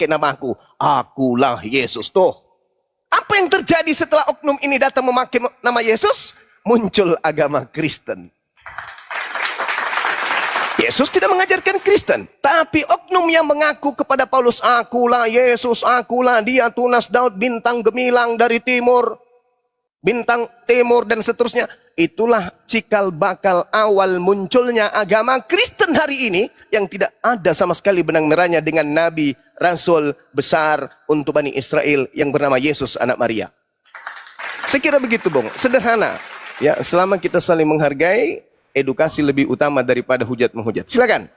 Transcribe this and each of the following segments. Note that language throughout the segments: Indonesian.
namaku, akulah Yesus. Tuh, apa yang terjadi setelah oknum ini datang memakai nama Yesus? Muncul agama Kristen. Yesus tidak mengajarkan Kristen, tapi oknum yang mengaku kepada Paulus, akulah Yesus, akulah dia, tunas Daud, bintang gemilang dari timur, bintang timur, dan seterusnya. Itulah cikal bakal awal munculnya agama Kristen hari ini, yang tidak ada sama sekali benang merahnya dengan Nabi, Rasul besar untuk Bani Israel yang bernama Yesus anak Maria. Saya kira begitu, Bung. Sederhana. Ya, selama kita saling menghargai, edukasi lebih utama daripada hujat menghujat. Silakan.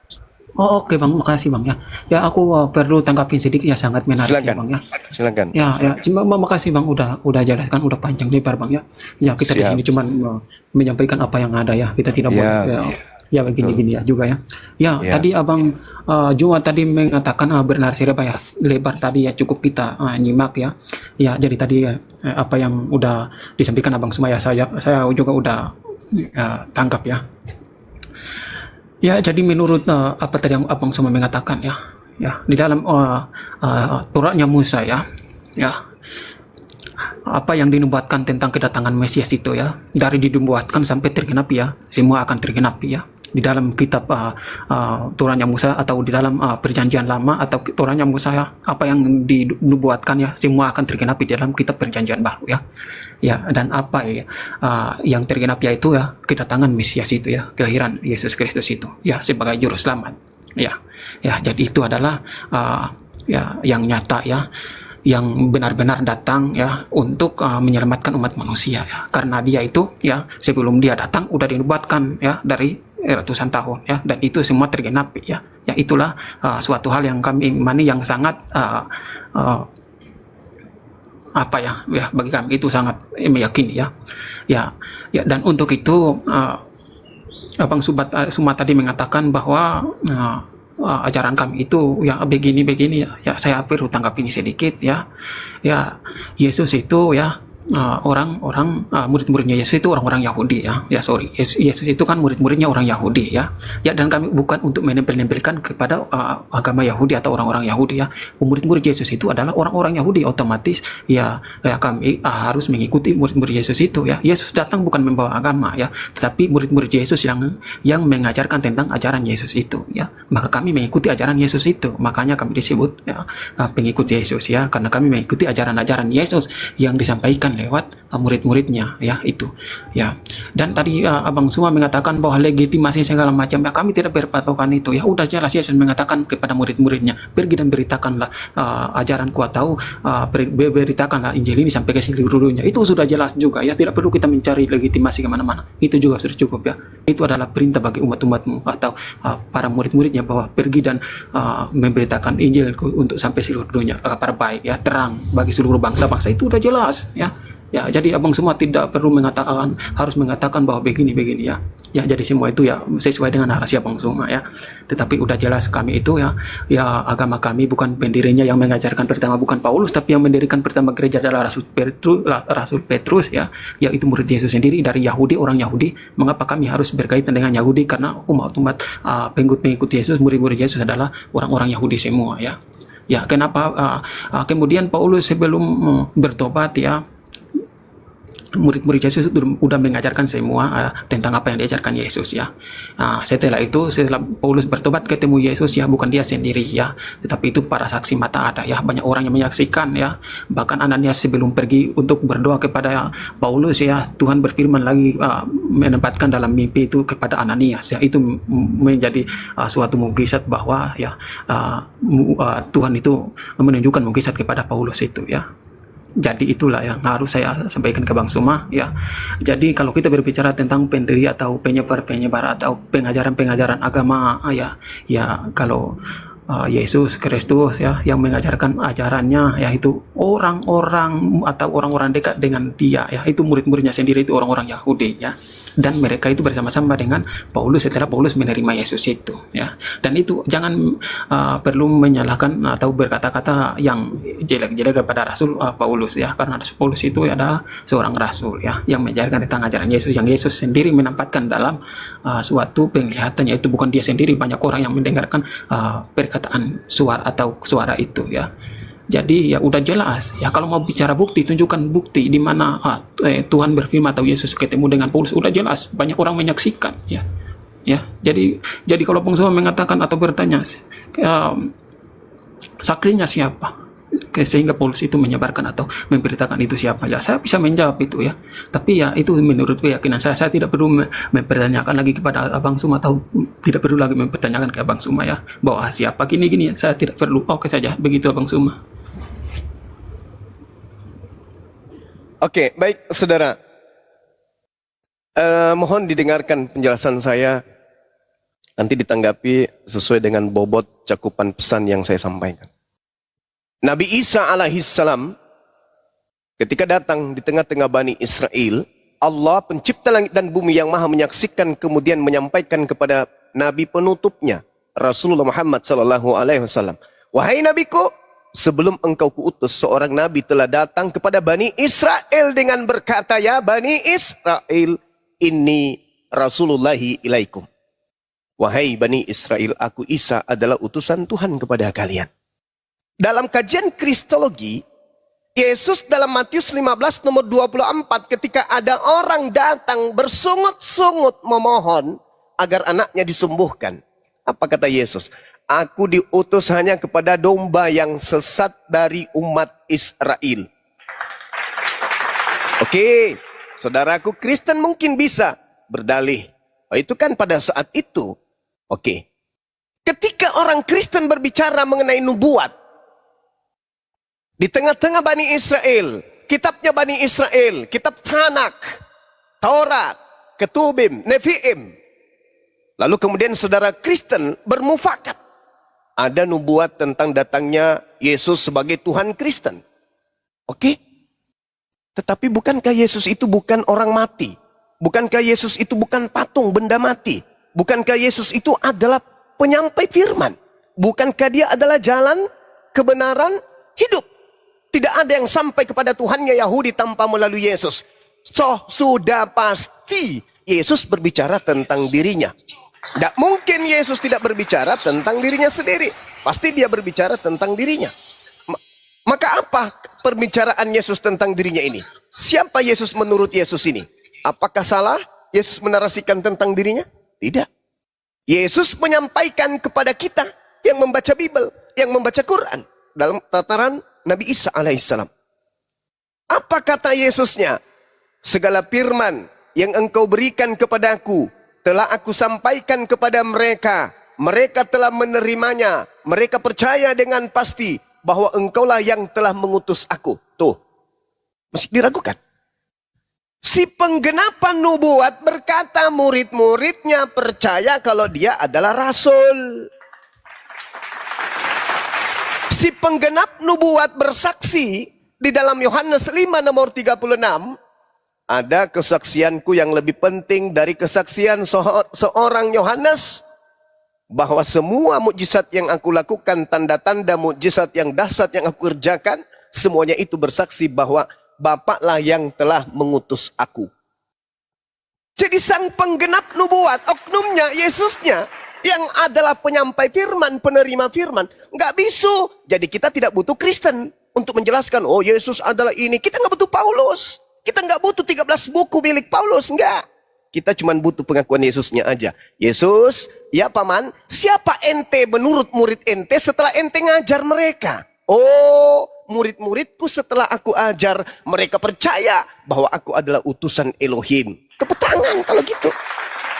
Oh, oke Bang, makasih Bang ya. Ya aku perlu tangkapin sedikit ya, sangat menarik ya Bang ya. Silakan. Ya, cuma makasih Bang udah jelaskan, udah panjang lebar Bang ya. Ya kita di sini cuma menyampaikan apa yang ada ya. Kita tidak boleh ya begini-gini ya juga ya. Ya, tadi Abang Juma tadi mengatakan bernarasi lebar tadi ya, cukup kita nyimak ya. Ya, jadi tadi apa yang udah disampaikan Abang semua ya, saya juga udah tangkap ya. Ya, jadi menurut apa tadi yang Abang semua mengatakan ya, di dalam Tauratnya Musa ya, apa yang dinubuatkan tentang kedatangan Mesias itu ya, dari dinubuatkan sampai tergenapi ya, semua akan tergenapi ya. Di dalam kitab Tauratnya Musa atau di dalam Perjanjian Lama atau Tauratnya Musa ya, apa yang dinubuatkan ya, semua akan tergenapi di dalam kitab Perjanjian Baru ya. Ya, dan apa ya yang tergenap yaitu ya kedatangan Mesias itu ya, kelahiran Yesus Kristus itu ya sebagai juru selamat. Ya, jadi itu adalah ya yang nyata ya, yang benar-benar datang ya untuk menyelamatkan umat manusia ya. Karena dia itu ya sebelum dia datang udah dinubuatkan ya dari ratusan tahun ya, dan itu semua tergenapi ya. Ya, itulah suatu hal yang kami imani yang sangat apa ya bagi kami itu sangat meyakini ya. Dan untuk itu Abang Suma tadi mengatakan bahwa ajaran kami itu ya begini ya, saya perlu tangkap ini sedikit ya. Yesus itu ya murid-muridnya Yesus itu orang-orang Yahudi ya. Yesus itu kan murid-muridnya orang Yahudi ya. Dan kami bukan untuk menempel-nempelkan kepada agama Yahudi atau orang-orang Yahudi ya. Murid-murid Yesus itu adalah orang-orang Yahudi, otomatis ya kami harus mengikuti murid-murid Yesus itu ya. Yesus datang bukan membawa agama ya, tetapi murid-murid Yesus yang mengajarkan tentang ajaran Yesus itu ya. Maka kami mengikuti ajaran Yesus itu. Makanya kami disebut ya pengikut Yesus ya, karena kami mengikuti ajaran-ajaran Yesus yang disampaikan lewat murid-muridnya ya itu ya. Dan tadi Abang semua mengatakan bahwa legitimasi segala macam ya, kami tidak berpatokan itu ya. Udah jelas Yesus mengatakan kepada murid-muridnya, pergi dan beritakanlah ajaranku atau beritakanlah Injil ini sampai ke seluruh dunia. Itu sudah jelas juga ya, tidak perlu kita mencari legitimasi kemana-mana, itu juga sudah cukup ya. Itu adalah perintah bagi umat-umatmu atau para murid-muridnya bahwa pergi dan memberitakan Injil untuk sampai seluruh dunia, kabar baik ya, terang bagi seluruh bangsa-bangsa. Itu udah jelas ya. Jadi Abang semua tidak perlu harus mengatakan bahwa begini ya. Jadi semua itu ya sesuai dengan narasi Abang semua ya. Tetapi udah jelas kami itu ya agama kami bukan pendirinya yang mengajarkan pertama bukan Paulus, tapi yang mendirikan pertama gereja adalah Rasul Petrus ya. Yaitu murid Yesus sendiri dari Yahudi, orang Yahudi. Mengapa kami harus berkaitan dengan Yahudi? Karena umat-umat pengikut Yesus, murid-murid Yesus adalah orang-orang Yahudi semua ya. Kenapa kemudian Paulus sebelum bertobat ya, murid-murid Yesus sudah mengajarkan semua tentang apa yang diajarkan Yesus ya. Setelah Paulus bertobat ketemu Yesus ya, bukan dia sendiri ya, tetapi itu para saksi mata ada ya, banyak orang yang menyaksikan ya. Bahkan Ananias sebelum pergi untuk berdoa kepada Paulus ya, Tuhan berfirman lagi menempatkan dalam mimpi itu kepada Ananias ya. Itu menjadi suatu mukjizat bahwa ya Tuhan itu menunjukkan mukjizat kepada Paulus itu ya. Jadi itulah yang harus saya sampaikan ke Bang Suma ya. Jadi kalau kita berbicara tentang pendiri atau penyebar atau pengajaran agama ya kalau Yesus Kristus ya yang mengajarkan ajarannya yaitu orang-orang atau orang-orang dekat dengan dia ya, itu murid-muridnya sendiri itu orang-orang Yahudi ya. dan mereka itu bersama-sama dengan Paulus setelah Paulus menerima Yesus itu, ya. Dan itu jangan perlu menyalahkan atau berkata-kata yang jelek-jelek kepada Rasul Paulus, ya, karena Rasul Paulus itu adalah seorang rasul, ya, yang mengajarkan tentang ajaran Yesus yang Yesus sendiri menempatkan dalam suatu penglihatan, yaitu bukan dia sendiri, banyak orang yang mendengarkan perkataan suara itu, ya. Jadi ya udah jelas, ya, kalau mau bicara bukti, tunjukkan bukti di mana Tuhan berfirman atau Yesus ketemu dengan Paulus, udah jelas, banyak orang menyaksikan, ya. Ya, jadi kalau Bung Suma mengatakan atau bertanya saksinya siapa, sehingga Paulus itu menyebarkan atau memberitakan itu siapa, ya saya bisa menjawab itu, ya. Tapi ya itu menurut keyakinan saya tidak perlu mempertanyakan lagi kepada Abang Suma, atau tidak perlu lagi mempertanyakan ke Abang Suma, ya, bahwa siapa gini-gini, saya tidak perlu. Oke saja, begitu Abang Suma. Oke, baik saudara. Mohon didengarkan penjelasan saya, nanti ditanggapi sesuai dengan bobot cakupan pesan yang saya sampaikan. Nabi Isa alaihissalam ketika datang di tengah-tengah Bani Israel, Allah pencipta langit dan bumi yang maha menyaksikan kemudian menyampaikan kepada Nabi penutupnya, Rasulullah Muhammad SAW. Wahai Nabiku, sebelum engkau kuutus, seorang Nabi telah datang kepada Bani Israel dengan berkata, ya Bani Israel, ini Rasulullahi ilaikum. Wahai Bani Israel, aku Isa adalah utusan Tuhan kepada kalian. Dalam kajian Kristologi, Yesus dalam Matius 15 nomor 24, ketika ada orang datang bersungut-sungut memohon agar anaknya disembuhkan. Apa kata Yesus? Aku diutus hanya kepada domba yang sesat dari umat Israel. Oke, saudaraku Kristen mungkin bisa berdalih. Oh, itu kan pada saat itu. Oke. Ketika orang Kristen berbicara mengenai nubuat, di tengah-tengah Bani Israel, kitabnya Bani Israel, kitab Tanak, Taurat, Ketubim, Nevi'im. Lalu kemudian saudara Kristen bermufakat. Ada nubuat tentang datangnya Yesus sebagai Tuhan Kristen. Oke? Tetapi bukankah Yesus itu bukan orang mati? Bukankah Yesus itu bukan patung benda mati? Bukankah Yesus itu adalah penyampai firman? Bukankah dia adalah jalan, kebenaran, hidup? Tidak ada yang sampai kepada Tuhannya Yahudi tanpa melalui Yesus. So, sudah pasti Yesus berbicara tentang dirinya. Tidak mungkin Yesus tidak berbicara tentang dirinya sendiri. Pasti dia berbicara tentang dirinya. Maka apa perbicaraan Yesus tentang dirinya ini? Siapa Yesus menurut Yesus ini? Apakah salah Yesus menarasikan tentang dirinya? Tidak. Yesus menyampaikan kepada kita yang membaca Bible, yang membaca Quran, dalam tataran Nabi Isa alaihissalam. Apa kata Yesusnya? Segala firman yang engkau berikan kepadaku telah aku sampaikan kepada mereka. Mereka telah menerimanya. Mereka percaya dengan pasti bahwa engkaulah yang telah mengutus aku. Tuh, masih diragukan. Si penggenapan nubuat berkata murid-muridnya percaya kalau dia adalah rasul. Si penggenap nubuat bersaksi di dalam Yohanes 5 nomor 36. Ada kesaksianku yang lebih penting dari kesaksian seorang Yohanes, bahwa semua mukjizat yang aku lakukan, tanda-tanda mukjizat yang dahsyat yang aku kerjakan, semuanya itu bersaksi bahwa Bapaklah yang telah mengutus aku. Jadi sang penggenap nubuat, oknumnya, Yesusnya, yang adalah penyampai firman, penerima firman, nggak bisu. Jadi kita tidak butuh Kristen untuk menjelaskan, oh Yesus adalah ini. Kita nggak butuh Paulus. Kita nggak butuh 13 buku milik Paulus, enggak. Kita cuma butuh pengakuan Yesusnya aja. Yesus, ya paman, siapa ente menurut murid ente setelah ente ngajar mereka? Oh, murid-muridku setelah aku ajar, mereka percaya bahwa aku adalah utusan Elohim. Tepuk tangan kalau gitu.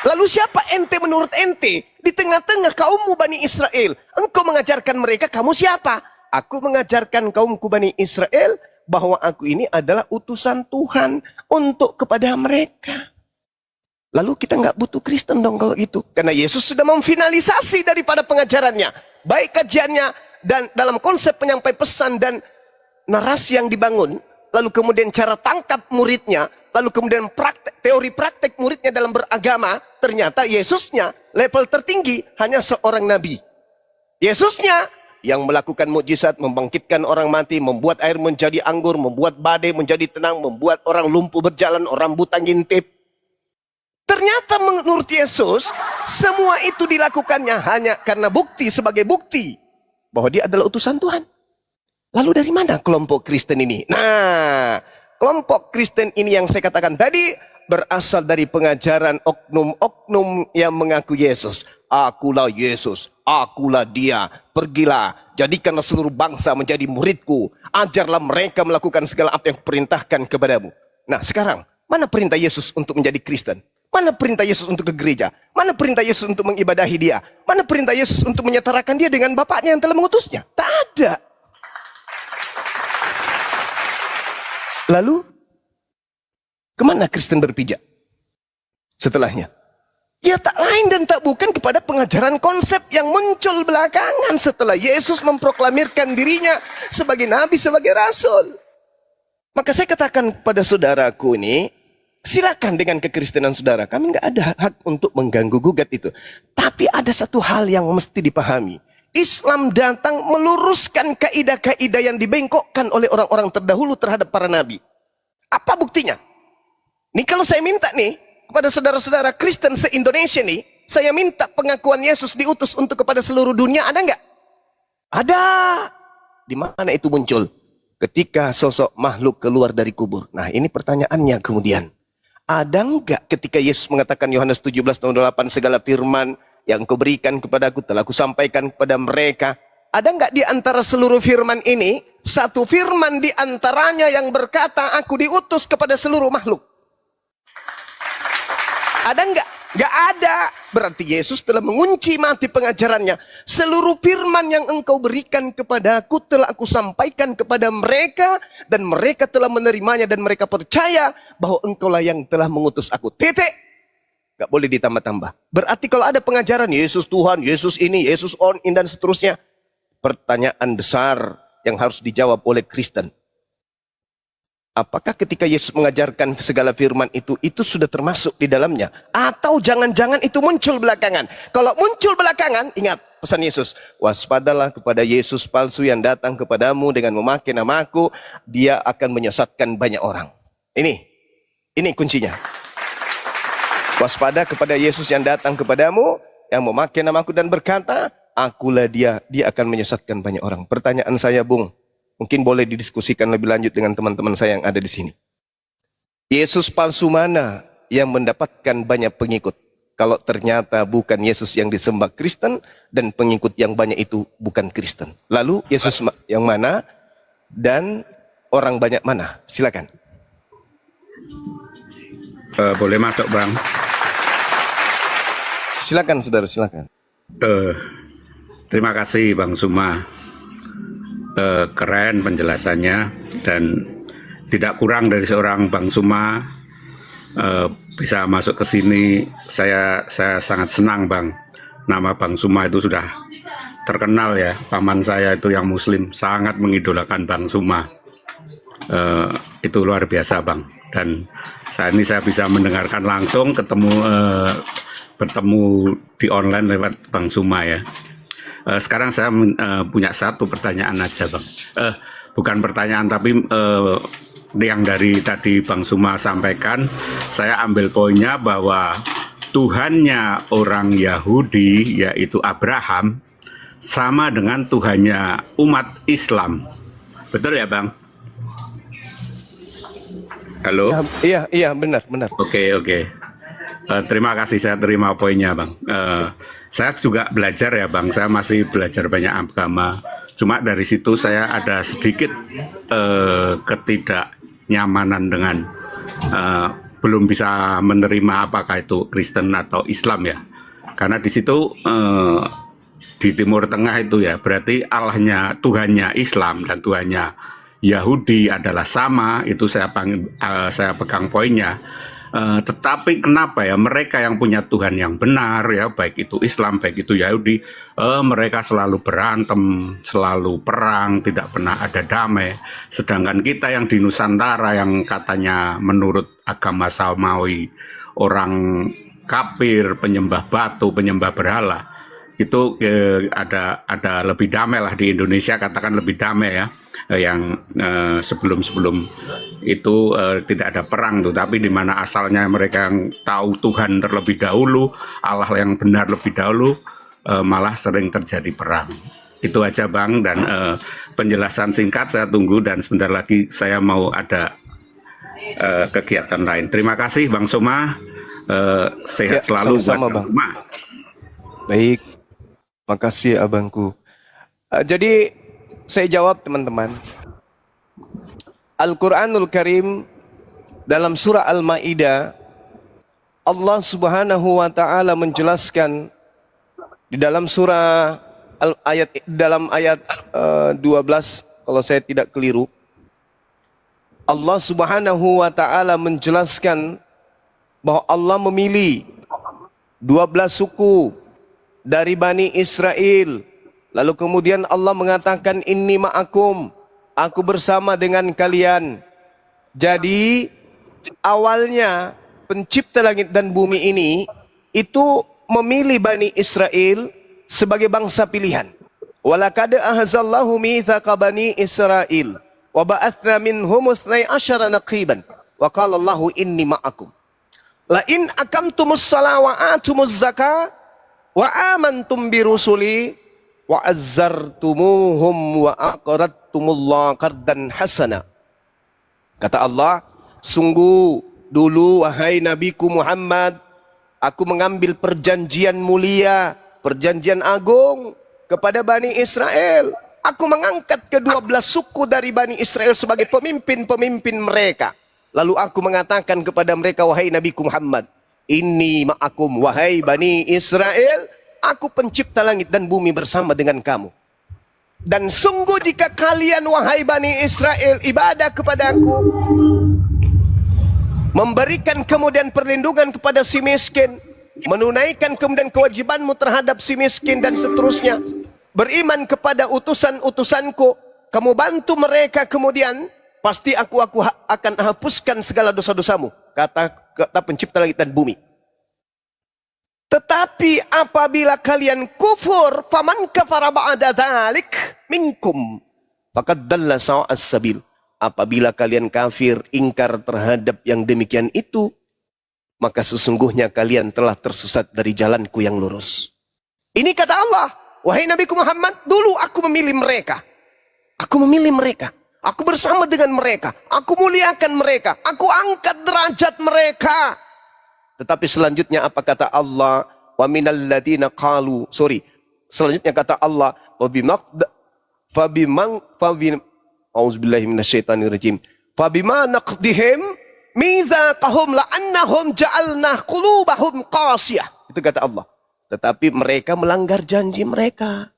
Lalu siapa ente menurut ente? Di tengah-tengah kaummu Bani Israel, engkau mengajarkan mereka, kamu siapa? Aku mengajarkan kaumku Bani Israel bahwa aku ini adalah utusan Tuhan untuk kepada mereka. Lalu kita nggak butuh Kristen dong kalau gitu. Karena Yesus sudah memfinalisasi daripada pengajarannya. Baik kajiannya dan dalam konsep penyampai pesan dan narasi yang dibangun. Lalu kemudian cara tangkap muridnya. lalu kemudian teori praktek muridnya dalam beragama, ternyata Yesusnya level tertinggi hanya seorang nabi. Yesusnya yang melakukan mukjizat, membangkitkan orang mati, membuat air menjadi anggur, membuat badai menjadi tenang, membuat orang lumpuh berjalan, orang buta ngintip. Ternyata menurut Yesus, semua itu dilakukannya hanya karena bukti, sebagai bukti bahwa dia adalah utusan Tuhan. Lalu dari mana kelompok Kristen ini? Nah, kelompok Kristen ini yang saya katakan tadi berasal dari pengajaran oknum-oknum yang mengaku Yesus. Akulah Yesus, akulah dia. Pergilah, jadikanlah seluruh bangsa menjadi muridku. Ajarlah mereka melakukan segala apa yang kuperintahkan kepadamu. Nah sekarang, mana perintah Yesus untuk menjadi Kristen? Mana perintah Yesus untuk ke gereja? Mana perintah Yesus untuk mengibadahi dia? Mana perintah Yesus untuk menyetarakan dia dengan Bapaknya yang telah mengutusnya? Tak ada. Lalu, kemana Kristen berpijak setelahnya? Ya tak lain dan tak bukan kepada pengajaran konsep yang muncul belakangan setelah Yesus memproklamirkan dirinya sebagai nabi, sebagai rasul. Maka saya katakan kepada saudaraku ini, silakan dengan kekristenan saudara. Kami nggak ada hak untuk mengganggu gugat itu. Tapi ada satu hal yang mesti dipahami. Islam datang meluruskan kaidah-kaidah yang dibengkokkan oleh orang-orang terdahulu terhadap para nabi. Apa buktinya? Nih kalau saya minta nih kepada saudara-saudara Kristen se-Indonesia nih, saya minta pengakuan Yesus diutus untuk kepada seluruh dunia, ada nggak? Ada. Di mana itu muncul? Ketika sosok makhluk keluar dari kubur. Nah ini pertanyaannya kemudian. Ada nggak ketika Yesus mengatakan Yohanes 17:8 segala firman yang kau berikan kepadaku telah kusampaikan kepada mereka. Ada nggak di antara seluruh firman ini satu firman di antaranya yang berkata aku diutus kepada seluruh makhluk? Ada nggak? Nggak ada. Berarti Yesus telah mengunci mati pengajarannya. Seluruh firman yang engkau berikan kepadaku telah aku sampaikan kepada mereka. Dan mereka telah menerimanya dan mereka percaya bahwa engkaulah yang telah mengutus aku. Titik. Nggak boleh ditambah-tambah. Berarti kalau ada pengajaran Yesus Tuhan, Yesus ini, Yesus on, in, dan seterusnya. Pertanyaan besar yang harus dijawab oleh Kristen. Apakah ketika Yesus mengajarkan segala firman itu sudah termasuk di dalamnya? Atau jangan-jangan itu muncul belakangan? Kalau muncul belakangan, ingat pesan Yesus. Waspadalah kepada Yesus palsu yang datang kepadamu dengan memakai namaku. Dia akan menyesatkan banyak orang. Ini kuncinya. Waspada kepada Yesus yang datang kepadamu, yang memakai namaku dan berkata, akulah dia akan menyesatkan banyak orang. Pertanyaan saya, Bung. Mungkin boleh didiskusikan lebih lanjut dengan teman-teman saya yang ada di sini. Yesus palsu mana yang mendapatkan banyak pengikut? Kalau ternyata bukan Yesus yang disembah Kristen dan pengikut yang banyak itu bukan Kristen. Lalu Yesus yang mana dan orang banyak mana? Silakan. Boleh masuk, Bang? Silakan, saudara, silakan. Terima kasih, Bang Suma. Keren penjelasannya dan tidak kurang dari seorang Bang Suma bisa masuk ke sini. Saya sangat senang, Bang. Nama Bang Suma itu sudah terkenal ya. Paman saya itu yang Muslim sangat mengidolakan Bang Suma. Itu luar biasa, Bang. Dan saat ini saya bisa mendengarkan langsung, bertemu di online lewat Bang Suma ya. Sekarang saya punya satu pertanyaan aja, Bang. Bukan pertanyaan, tapi yang dari tadi Bang Suma sampaikan, saya ambil poinnya bahwa Tuhannya orang Yahudi, yaitu Abraham, sama dengan Tuhannya umat Islam. Betul ya, Bang? Halo? Ya, iya, benar. Oke. Terima kasih, saya terima poinnya, Bang. Saya juga belajar ya, Bang. Saya masih belajar banyak agama. Cuma dari situ saya ada sedikit ketidaknyamanan dengan belum bisa menerima apakah itu Kristen atau Islam ya. Karena di situ di Timur Tengah itu ya, berarti Allahnya, Tuhannya Islam dan Tuhannya Yahudi adalah sama. Itu saya pegang poinnya. Tetapi kenapa ya mereka yang punya Tuhan yang benar ya, baik itu Islam, baik itu Yahudi, mereka selalu berantem, selalu perang, tidak pernah ada damai. Sedangkan kita yang di Nusantara yang katanya menurut agama Samawi, orang kafir, penyembah batu, penyembah berhala, itu ada lebih damai lah di Indonesia, katakan lebih damai ya, yang sebelum itu tidak ada perang tuh, tapi di mana asalnya mereka yang tahu Tuhan terlebih dahulu, Allah yang benar lebih dahulu, malah sering terjadi perang. Itu aja Bang, dan penjelasan singkat saya tunggu, dan sebentar lagi saya mau ada kegiatan lain. Terima kasih Bang Soma, sehat selalu sama-sama, buat Bang Bang. Soma. Baik, makasih abangku. Jadi saya jawab teman-teman. Al-Quranul Karim dalam surah Al-Ma'idah, Allah Subhanahu wa Ta'ala menjelaskan di dalam surah dalam ayat 12, kalau saya tidak keliru, Allah Subhanahu wa Ta'ala menjelaskan bahwa Allah memilih 12 suku dari Bani Israel. Lalu kemudian Allah mengatakan, inni ma'akum, aku bersama dengan kalian. Jadi awalnya pencipta langit dan bumi ini itu memilih Bani Israel sebagai bangsa pilihan. Walaqad ahzallahu mitsaqa Bani Israel wa ba'atsna minhum 12 naqiban wa qala Allahu inni ma'akum la in aqamtumus salata wa atumuz zakata wa amantum bi rusuli wa azzartumuhum wa aqradtumullah qardan hasana. Kata Allah, sungguh dulu wahai Nabiku Muhammad, aku mengambil perjanjian mulia, perjanjian agung kepada Bani Israel. Aku mengangkat ke-12 suku dari Bani Israel sebagai pemimpin-pemimpin mereka. Lalu aku mengatakan kepada mereka, wahai Nabiku Muhammad, inni ma'akum, wahai Bani Israel, aku pencipta langit dan bumi bersama dengan kamu. Dan sungguh jika kalian wahai Bani Israel ibadah kepadaku, memberikan kemudian perlindungan kepada si miskin, menunaikan kemudian kewajibanmu terhadap si miskin dan seterusnya, beriman kepada utusan-utusanku, kamu bantu mereka, kemudian pasti aku akan hapuskan segala dosa-dosamu, kata pencipta langit dan bumi. Tetapi apabila kalian kufur, faman kafara ba'da dzalik minkum faqad dalla sawa'as sabil. Apabila kalian kafir, ingkar terhadap yang demikian itu, maka sesungguhnya kalian telah tersesat dari jalanku yang lurus. Ini kata Allah, wahai Nabiku Muhammad, dulu aku memilih mereka. Aku memilih mereka. Aku bersama dengan mereka. Aku muliakan mereka. Aku angkat derajat mereka. Tetapi selanjutnya apa kata Allah? Wa minal ladina qalu, selanjutnya kata Allah, auzubillahi minasyaitonirrajim. Fabima naqdihim mitsaqahum la'annahum ja'alna qulubahum qasiyah. Itu kata Allah. Tetapi mereka melanggar janji mereka.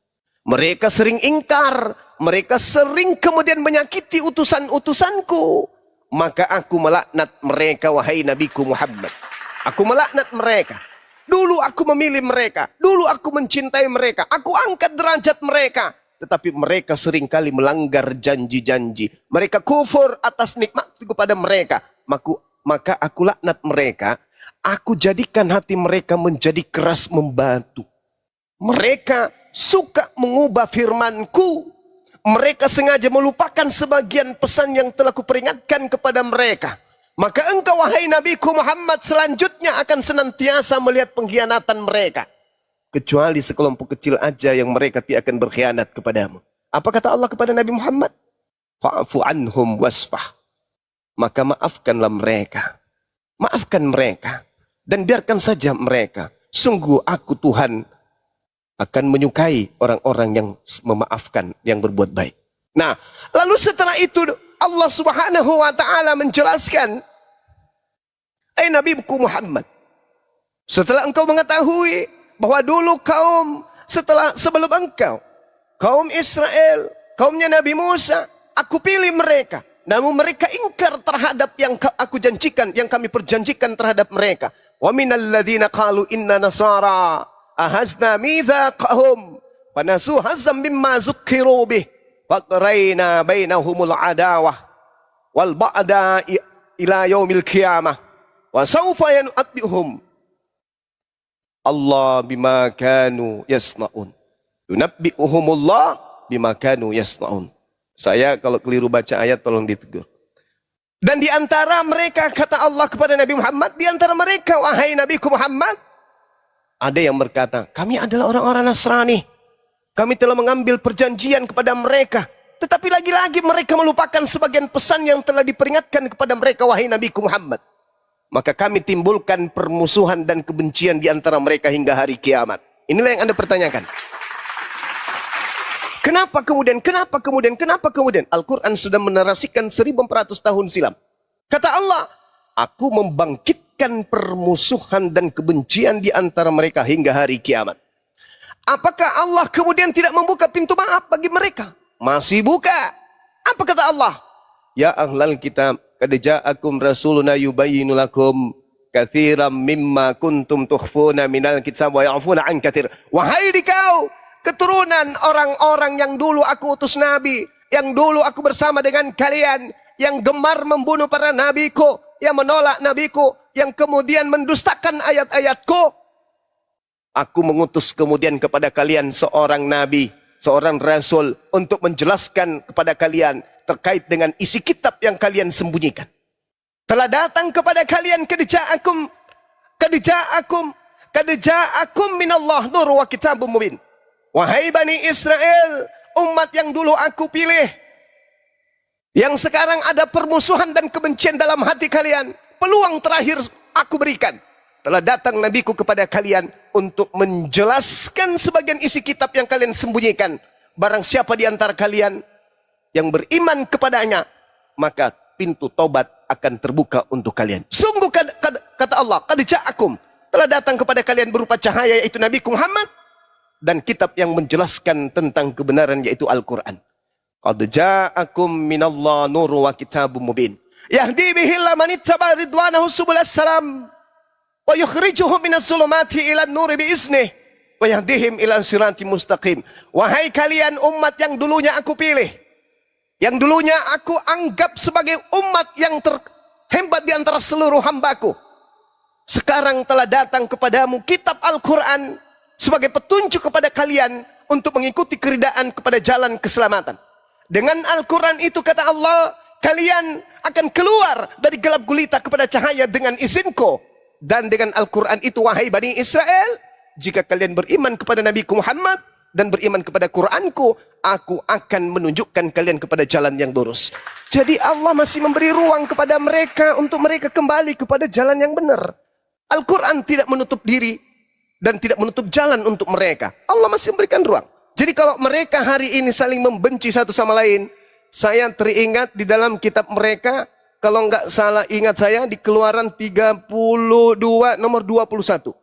Mereka sering ingkar, mereka sering kemudian menyakiti utusan-utusanku. Maka aku melaknat mereka, wahai Nabiku Muhammad. Aku melaknat mereka. Dulu aku memilih mereka. Dulu aku mencintai mereka. Aku angkat derajat mereka. Tetapi mereka seringkali melanggar janji-janji. Mereka kufur atas nikmat kepada mereka. Maka aku laknat mereka. Aku jadikan hati mereka menjadi keras membatu. Mereka suka mengubah firmanku. Mereka sengaja melupakan sebagian pesan yang telah kuperingatkan kepada mereka. Maka engkau wahai Nabiku Muhammad selanjutnya akan senantiasa melihat pengkhianatan mereka. Kecuali sekelompok kecil aja yang mereka tidak akan berkhianat kepadamu. Apa kata Allah kepada Nabi Muhammad? Fa'fu anhum wasfah. Maka maafkanlah mereka. Maafkan mereka. Dan biarkan saja mereka. Sungguh aku Tuhan akan menyukai orang-orang yang memaafkan, yang berbuat baik. Nah, lalu setelah itu Allah Subhanahu wa Ta'ala menjelaskan, Nabiku Muhammad, setelah engkau mengetahui bahwa dulu sebelum engkau, kaum Israel, kaumnya Nabi Musa, aku pilih mereka, namun mereka ingkar terhadap yang aku janjikan, yang kami perjanjikan terhadap mereka. Wa minal ladzina qalu inna nasara ahazna mitsaqahum fanasu hazzam mimma zukkiru bih faqraina bainahumul adawah wal ba'da ila yaumil qiyamah wa sawfa yanabbi'uhum Allah bima kanu yasnaun. Yunabbi'uhumullah bima kanu yasnaun. Saya kalau keliru baca ayat tolong ditegur. Dan di antara mereka kata Allah kepada Nabi Muhammad, di antara mereka wahai Nabiku Muhammad, ada yang berkata, kami adalah orang-orang Nasrani. Kami telah mengambil perjanjian kepada mereka. Tetapi lagi-lagi mereka melupakan sebagian pesan yang telah diperingatkan kepada mereka wahai Nabiku Muhammad. Maka kami timbulkan permusuhan dan kebencian di antara mereka hingga hari kiamat. Inilah yang Anda pertanyakan. Kenapa kemudian? Al-Quran sudah menarasikan 1400 tahun silam. Kata Allah, aku membangkitkan permusuhan dan kebencian di antara mereka hingga hari kiamat. Apakah Allah kemudian tidak membuka pintu maaf bagi mereka? Masih buka. Apa kata Allah? Ya ahlal kitab, qad ja'akum rasuluna yubayyinu lakum katsiran mimma kuntum tukhfuna minal kitab wa ya'funa an katsir. Wahai dikau keturunan orang-orang yang dulu aku utus nabi, yang dulu aku bersama dengan kalian, yang gemar membunuh para nabiku, yang menolak nabiku, yang kemudian mendustakan ayat-ayatku. Aku mengutus kemudian kepada kalian seorang nabi, seorang rasul untuk menjelaskan kepada kalian terkait dengan isi kitab yang kalian sembunyikan. Telah datang kepada kalian qad ja'akum minallah nur wa kitabun mubin. Wahai Bani Israel, umat yang dulu aku pilih, yang sekarang ada permusuhan dan kebencian dalam hati kalian, peluang terakhir aku berikan. Telah datang nabiku kepada kalian untuk menjelaskan sebagian isi kitab yang kalian sembunyikan. Barang siapa di antara kalian yang beriman kepadanya, maka pintu taubat akan terbuka untuk kalian. Sungguh kata Allah, qad ja'akum, telah datang kepada kalian berupa cahaya yaitu Nabi Muhammad, dan kitab yang menjelaskan tentang kebenaran yaitu Al-Quran. Qad ja'akum minallah nuru wa kitabun mubin. Yahdi bihillah manittaba ridwanahu subulas salam. Wa yukhrijuhum minas zulumati ilan nuri biiznih. Wa yahdihim ila siratim mustaqim. Wahai kalian umat yang dulunya aku pilih, yang dulunya aku anggap sebagai umat yang terhebat di antara seluruh hambaku, sekarang telah datang kepadamu kitab Al-Quran sebagai petunjuk kepada kalian untuk mengikuti keridaan kepada jalan keselamatan. Dengan Al-Quran itu kata Allah, kalian akan keluar dari gelap gulita kepada cahaya dengan izinku. Dan dengan Al-Quran itu wahai Bani Israel, jika kalian beriman kepada Nabi Muhammad dan beriman kepada Quranku, aku akan menunjukkan kalian kepada jalan yang lurus. Jadi Allah masih memberi ruang kepada mereka untuk mereka kembali kepada jalan yang benar. Al-Quran tidak menutup diri dan tidak menutup jalan untuk mereka. Allah masih memberikan ruang. Jadi kalau mereka hari ini saling membenci satu sama lain, saya teringat di dalam kitab mereka, kalau nggak salah ingat saya, di Keluaran 32 nomor 21.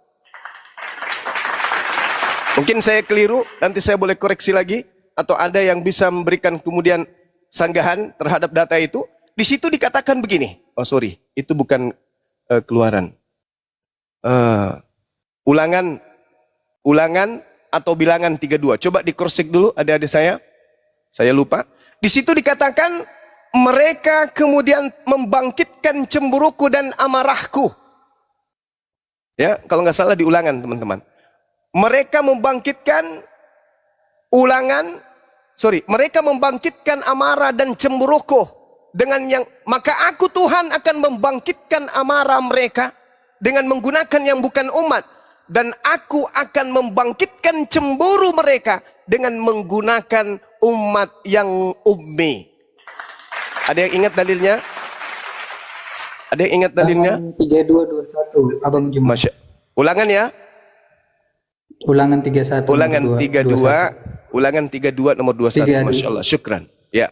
Mungkin saya keliru, nanti saya boleh koreksi lagi, atau ada yang bisa memberikan kemudian sanggahan terhadap data itu. Di situ dikatakan begini, oh sorry, itu bukan Keluaran. Ulangan atau bilangan 32. Coba di cross check dulu adik-adik saya lupa. Di situ dikatakan mereka kemudian membangkitkan cemburuku dan amarahku. Ya, kalau nggak salah di ulangan teman-teman. Mereka membangkitkan mereka membangkitkan amarah dan cemburuku dengan yang, maka aku Tuhan akan membangkitkan amarah mereka dengan menggunakan yang bukan umat, dan aku akan membangkitkan cemburu mereka dengan menggunakan umat yang ummi. Ada yang ingat dalilnya? Ada yang ingat dalilnya? 3221 Abang Jumat. Ulangan ya. Ulangan 31. Ulangan 32 nomor 21. Masya Allah, syukran. Ya.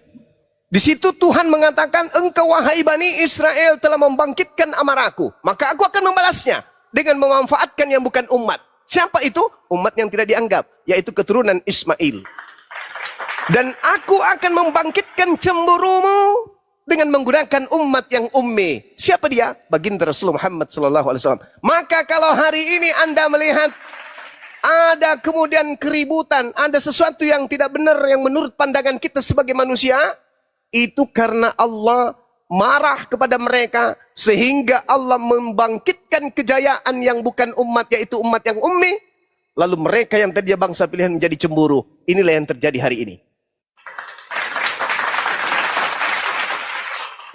Di situ Tuhan mengatakan, engkau wahai Bani Israel telah membangkitkan amarahku, maka aku akan membalasnya dengan memanfaatkan yang bukan umat. Siapa itu? Umat yang tidak dianggap, yaitu keturunan Ismail. Dan aku akan membangkitkan cemburumu dengan menggunakan umat yang ummi. Siapa dia? Baginda Rasulullah Muhammad SAW. Maka kalau hari ini Anda melihat ada kemudian keributan, ada sesuatu yang tidak benar yang menurut pandangan kita sebagai manusia, itu karena Allah marah kepada mereka sehingga Allah membangkitkan kejayaan yang bukan umat, yaitu umat yang ummi. Lalu mereka yang tadinya bangsa pilihan menjadi cemburu. Inilah yang terjadi hari ini.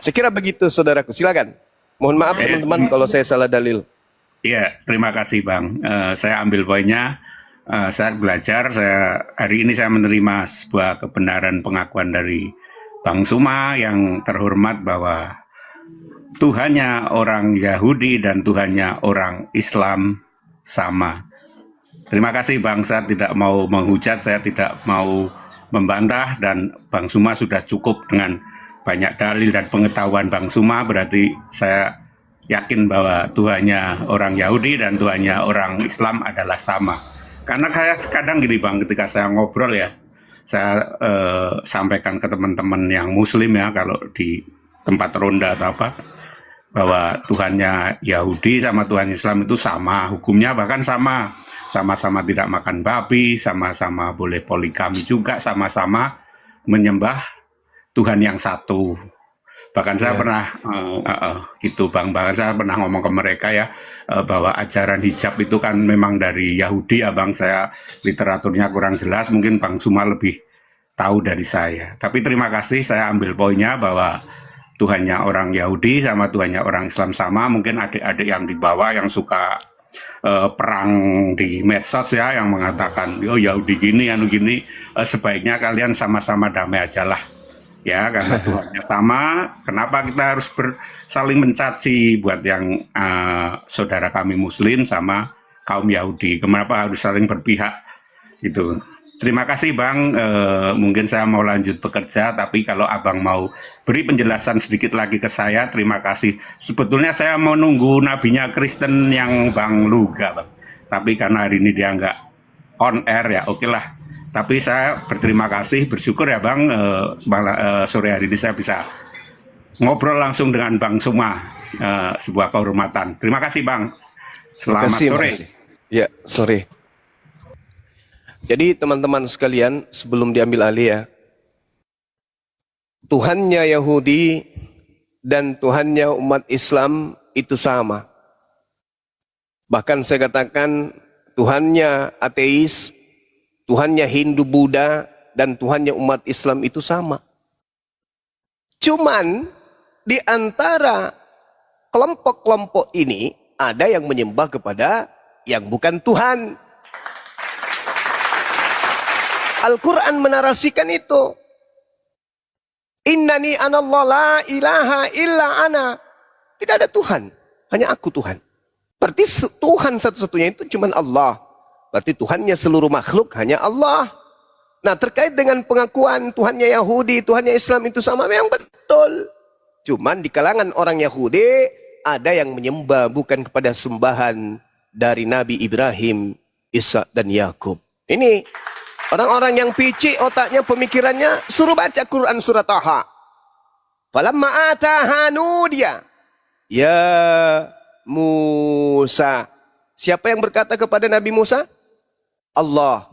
Saya kira begitu, saudaraku. Silakan. Mohon maaf teman-teman kalau saya salah dalil. Iya, terima kasih Bang. Saya ambil poinnya. Saya belajar. Hari ini saya menerima sebuah kebenaran pengakuan dari Bang Suma yang terhormat bahwa Tuhannya orang Yahudi dan Tuhannya orang Islam sama. Terima kasih Bang, saya tidak mau menghujat, saya tidak mau membantah, dan Bang Suma sudah cukup dengan banyak dalil dan pengetahuan Bang Suma, berarti saya yakin bahwa Tuhannya orang Yahudi dan Tuhannya orang Islam adalah sama. Karena saya kadang gini Bang, ketika saya ngobrol ya, saya sampaikan ke teman-teman yang Muslim ya, kalau di tempat ronda atau apa, bahwa Tuhannya Yahudi sama Tuhan Islam itu sama, hukumnya bahkan sama. Sama-sama tidak makan babi, sama-sama boleh poligami juga, sama-sama menyembah Tuhan yang satu. Bahkan saya pernah gitu Bang, bahkan saya pernah ngomong ke mereka ya, bahwa ajaran hijab itu kan memang dari Yahudi ya Bang. Saya literaturnya kurang jelas, mungkin Bang Suma lebih tahu dari saya. Tapi terima kasih, saya ambil poinnya bahwa Tuhannya orang Yahudi sama Tuhannya orang Islam sama. Mungkin adik-adik yang di bawah yang suka perang di medsos ya, yang mengatakan yo Yahudi gini anu gini, sebaiknya kalian sama-sama damai aja lah ya, karena Tuhannya sama. Kenapa kita harus saling mencaci buat yang saudara kami Muslim sama kaum Yahudi? Kenapa harus saling berpihak gitu? Terima kasih Bang, mungkin saya mau lanjut bekerja, tapi kalau Abang mau beri penjelasan sedikit lagi ke saya, terima kasih. Sebetulnya saya mau nunggu nabinya Kristen yang Bang Luga Bang, tapi karena hari ini dia nggak on air ya, oke lah. Tapi saya berterima kasih, bersyukur ya Bang, sore hari ini saya bisa ngobrol langsung dengan Bang Suma, sebuah kehormatan. Terima kasih Bang, selamat sore. Ya, sore. Jadi teman-teman sekalian, sebelum diambil alih ya, Tuhannya Yahudi dan Tuhannya umat Islam itu sama. Bahkan saya katakan Tuhannya ateis, Tuhannya Hindu Buddha, dan Tuhannya umat Islam itu sama. Cuman di antara kelompok-kelompok ini ada yang menyembah kepada yang bukan Tuhan. Al-Quran menarasikan itu. Innani anallah la ilaha illa ana. Tidak ada Tuhan, hanya aku Tuhan. Berarti Tuhan satu-satunya itu cuma Allah. Berarti Tuhannya seluruh makhluk hanya Allah. Nah, terkait dengan pengakuan Tuhannya Yahudi, Tuhannya Islam itu sama, memang betul. Cuman di kalangan orang Yahudi ada yang menyembah bukan kepada sembahan dari Nabi Ibrahim, Isa dan Yakub. Ini orang-orang yang picik otaknya, pemikirannya, suruh baca Quran surat Taha. Falamma ataha nudiya ya Musa. Siapa yang berkata kepada Nabi Musa? Allah.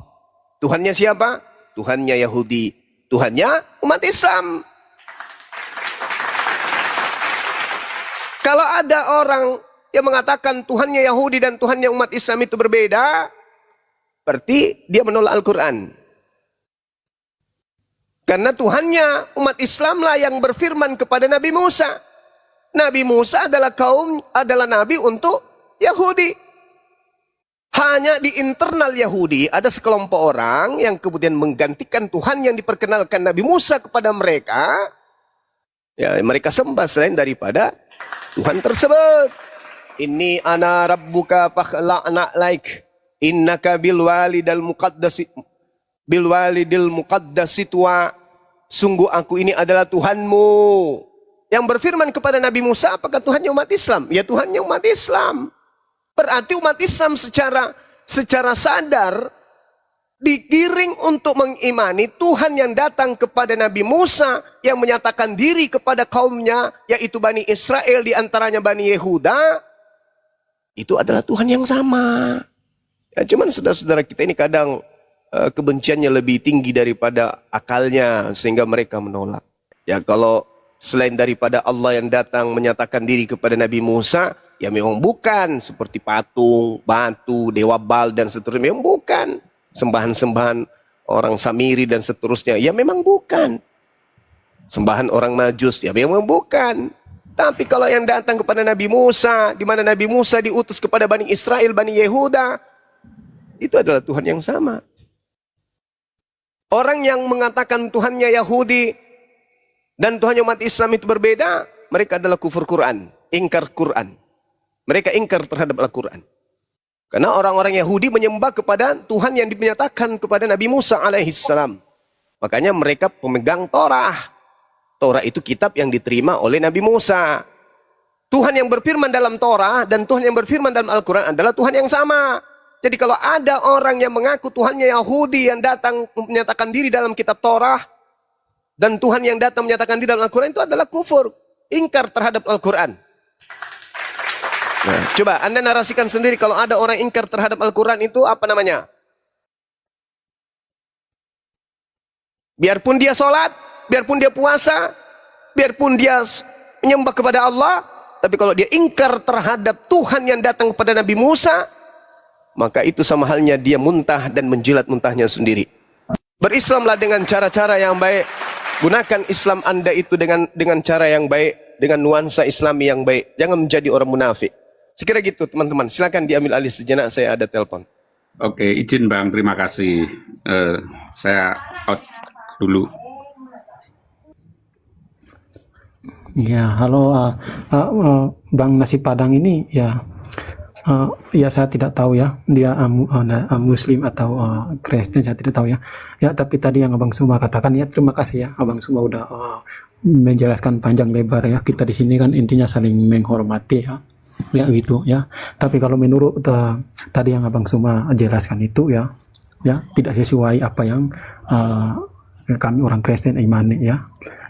Tuhannya siapa? Tuhannya Yahudi. Tuhannya umat Islam. Kalau ada orang yang mengatakan Tuhannya Yahudi dan Tuhannya umat Islam itu berbeda, berarti dia menolak Al-Quran. Karena Tuhannya umat Islamlah yang berfirman kepada Nabi Musa. Nabi Musa adalah adalah nabi untuk Yahudi. Hanya di internal Yahudi ada sekelompok orang yang kemudian menggantikan Tuhan yang diperkenalkan Nabi Musa kepada mereka. Ya, mereka sembah selain daripada Tuhan tersebut. Inni ana rabbuka fakhla'na laik. Innaka bil walidil muqaddasi tua. Sungguh aku ini adalah Tuhanmu. Yang berfirman kepada Nabi Musa, apakah Tuhannya umat Islam? Ya, Tuhannya umat Islam. Berarti umat Islam secara sadar digiring untuk mengimani Tuhan yang datang kepada Nabi Musa yang menyatakan diri kepada kaumnya, yaitu Bani Israel, di antaranya Bani Yehuda, itu adalah Tuhan yang sama. Ya, cuman saudara-saudara kita ini kadang kebenciannya lebih tinggi daripada akalnya, sehingga mereka menolak. Ya, kalau selain daripada Allah yang datang menyatakan diri kepada Nabi Musa, ya memang bukan seperti patung, batu, dewa Baal dan seterusnya, memang bukan. Sembahan-sembahan orang Samiri dan seterusnya, ya memang bukan. Sembahan orang Majus, ya memang bukan. Tapi kalau yang datang kepada Nabi Musa, di mana Nabi Musa diutus kepada Bani Israel, Bani Yehuda, itu adalah Tuhan yang sama. Orang yang mengatakan Tuhannya Yahudi dan Tuhannya umat Islam itu berbeda, mereka adalah kufur Quran, ingkar Quran. Mereka ingkar terhadap Al-Quran. Karena orang-orang Yahudi menyembah kepada Tuhan yang dinyatakan kepada Nabi Musa alaihissalam. Makanya mereka pemegang Torah. Torah itu kitab yang diterima oleh Nabi Musa. Tuhan yang berfirman dalam Torah dan Tuhan yang berfirman dalam Al-Quran adalah Tuhan yang sama. Jadi kalau ada orang yang mengaku Tuhannya Yahudi yang datang menyatakan diri dalam kitab Torah, dan Tuhan yang datang menyatakan diri dalam Al-Quran, itu adalah kufur, ingkar terhadap Al-Quran. Nah, coba Anda narasikan sendiri kalau ada orang ingkar terhadap Al-Quran, itu apa namanya? Biarpun dia sholat, biarpun dia puasa, biarpun dia menyembah kepada Allah, tapi kalau dia ingkar terhadap Tuhan yang datang kepada Nabi Musa, maka itu sama halnya dia muntah dan menjilat muntahnya sendiri. Berislamlah dengan cara-cara yang baik. Gunakan Islam Anda itu dengan cara yang baik, dengan nuansa Islami yang baik. Jangan menjadi orang munafik. Sekira gitu teman-teman. Silakan diambil alih sejenak, saya ada telepon. Oke, izin Bang, terima kasih. Saya out dulu. Ya, halo Bang Nasi Padang ini ya. Ya saya tidak tahu ya dia Muslim atau Kristen, saya tidak tahu ya. Ya tapi tadi yang Abang Suma katakan, ya terima kasih ya Abang Suma udah menjelaskan panjang lebar ya. Kita di sini kan intinya saling menghormati ya. Ya gitu ya. Tapi kalau menurut tadi yang Abang Suma jelaskan itu ya tidak sesuai apa yang kami orang Kristen imani ya.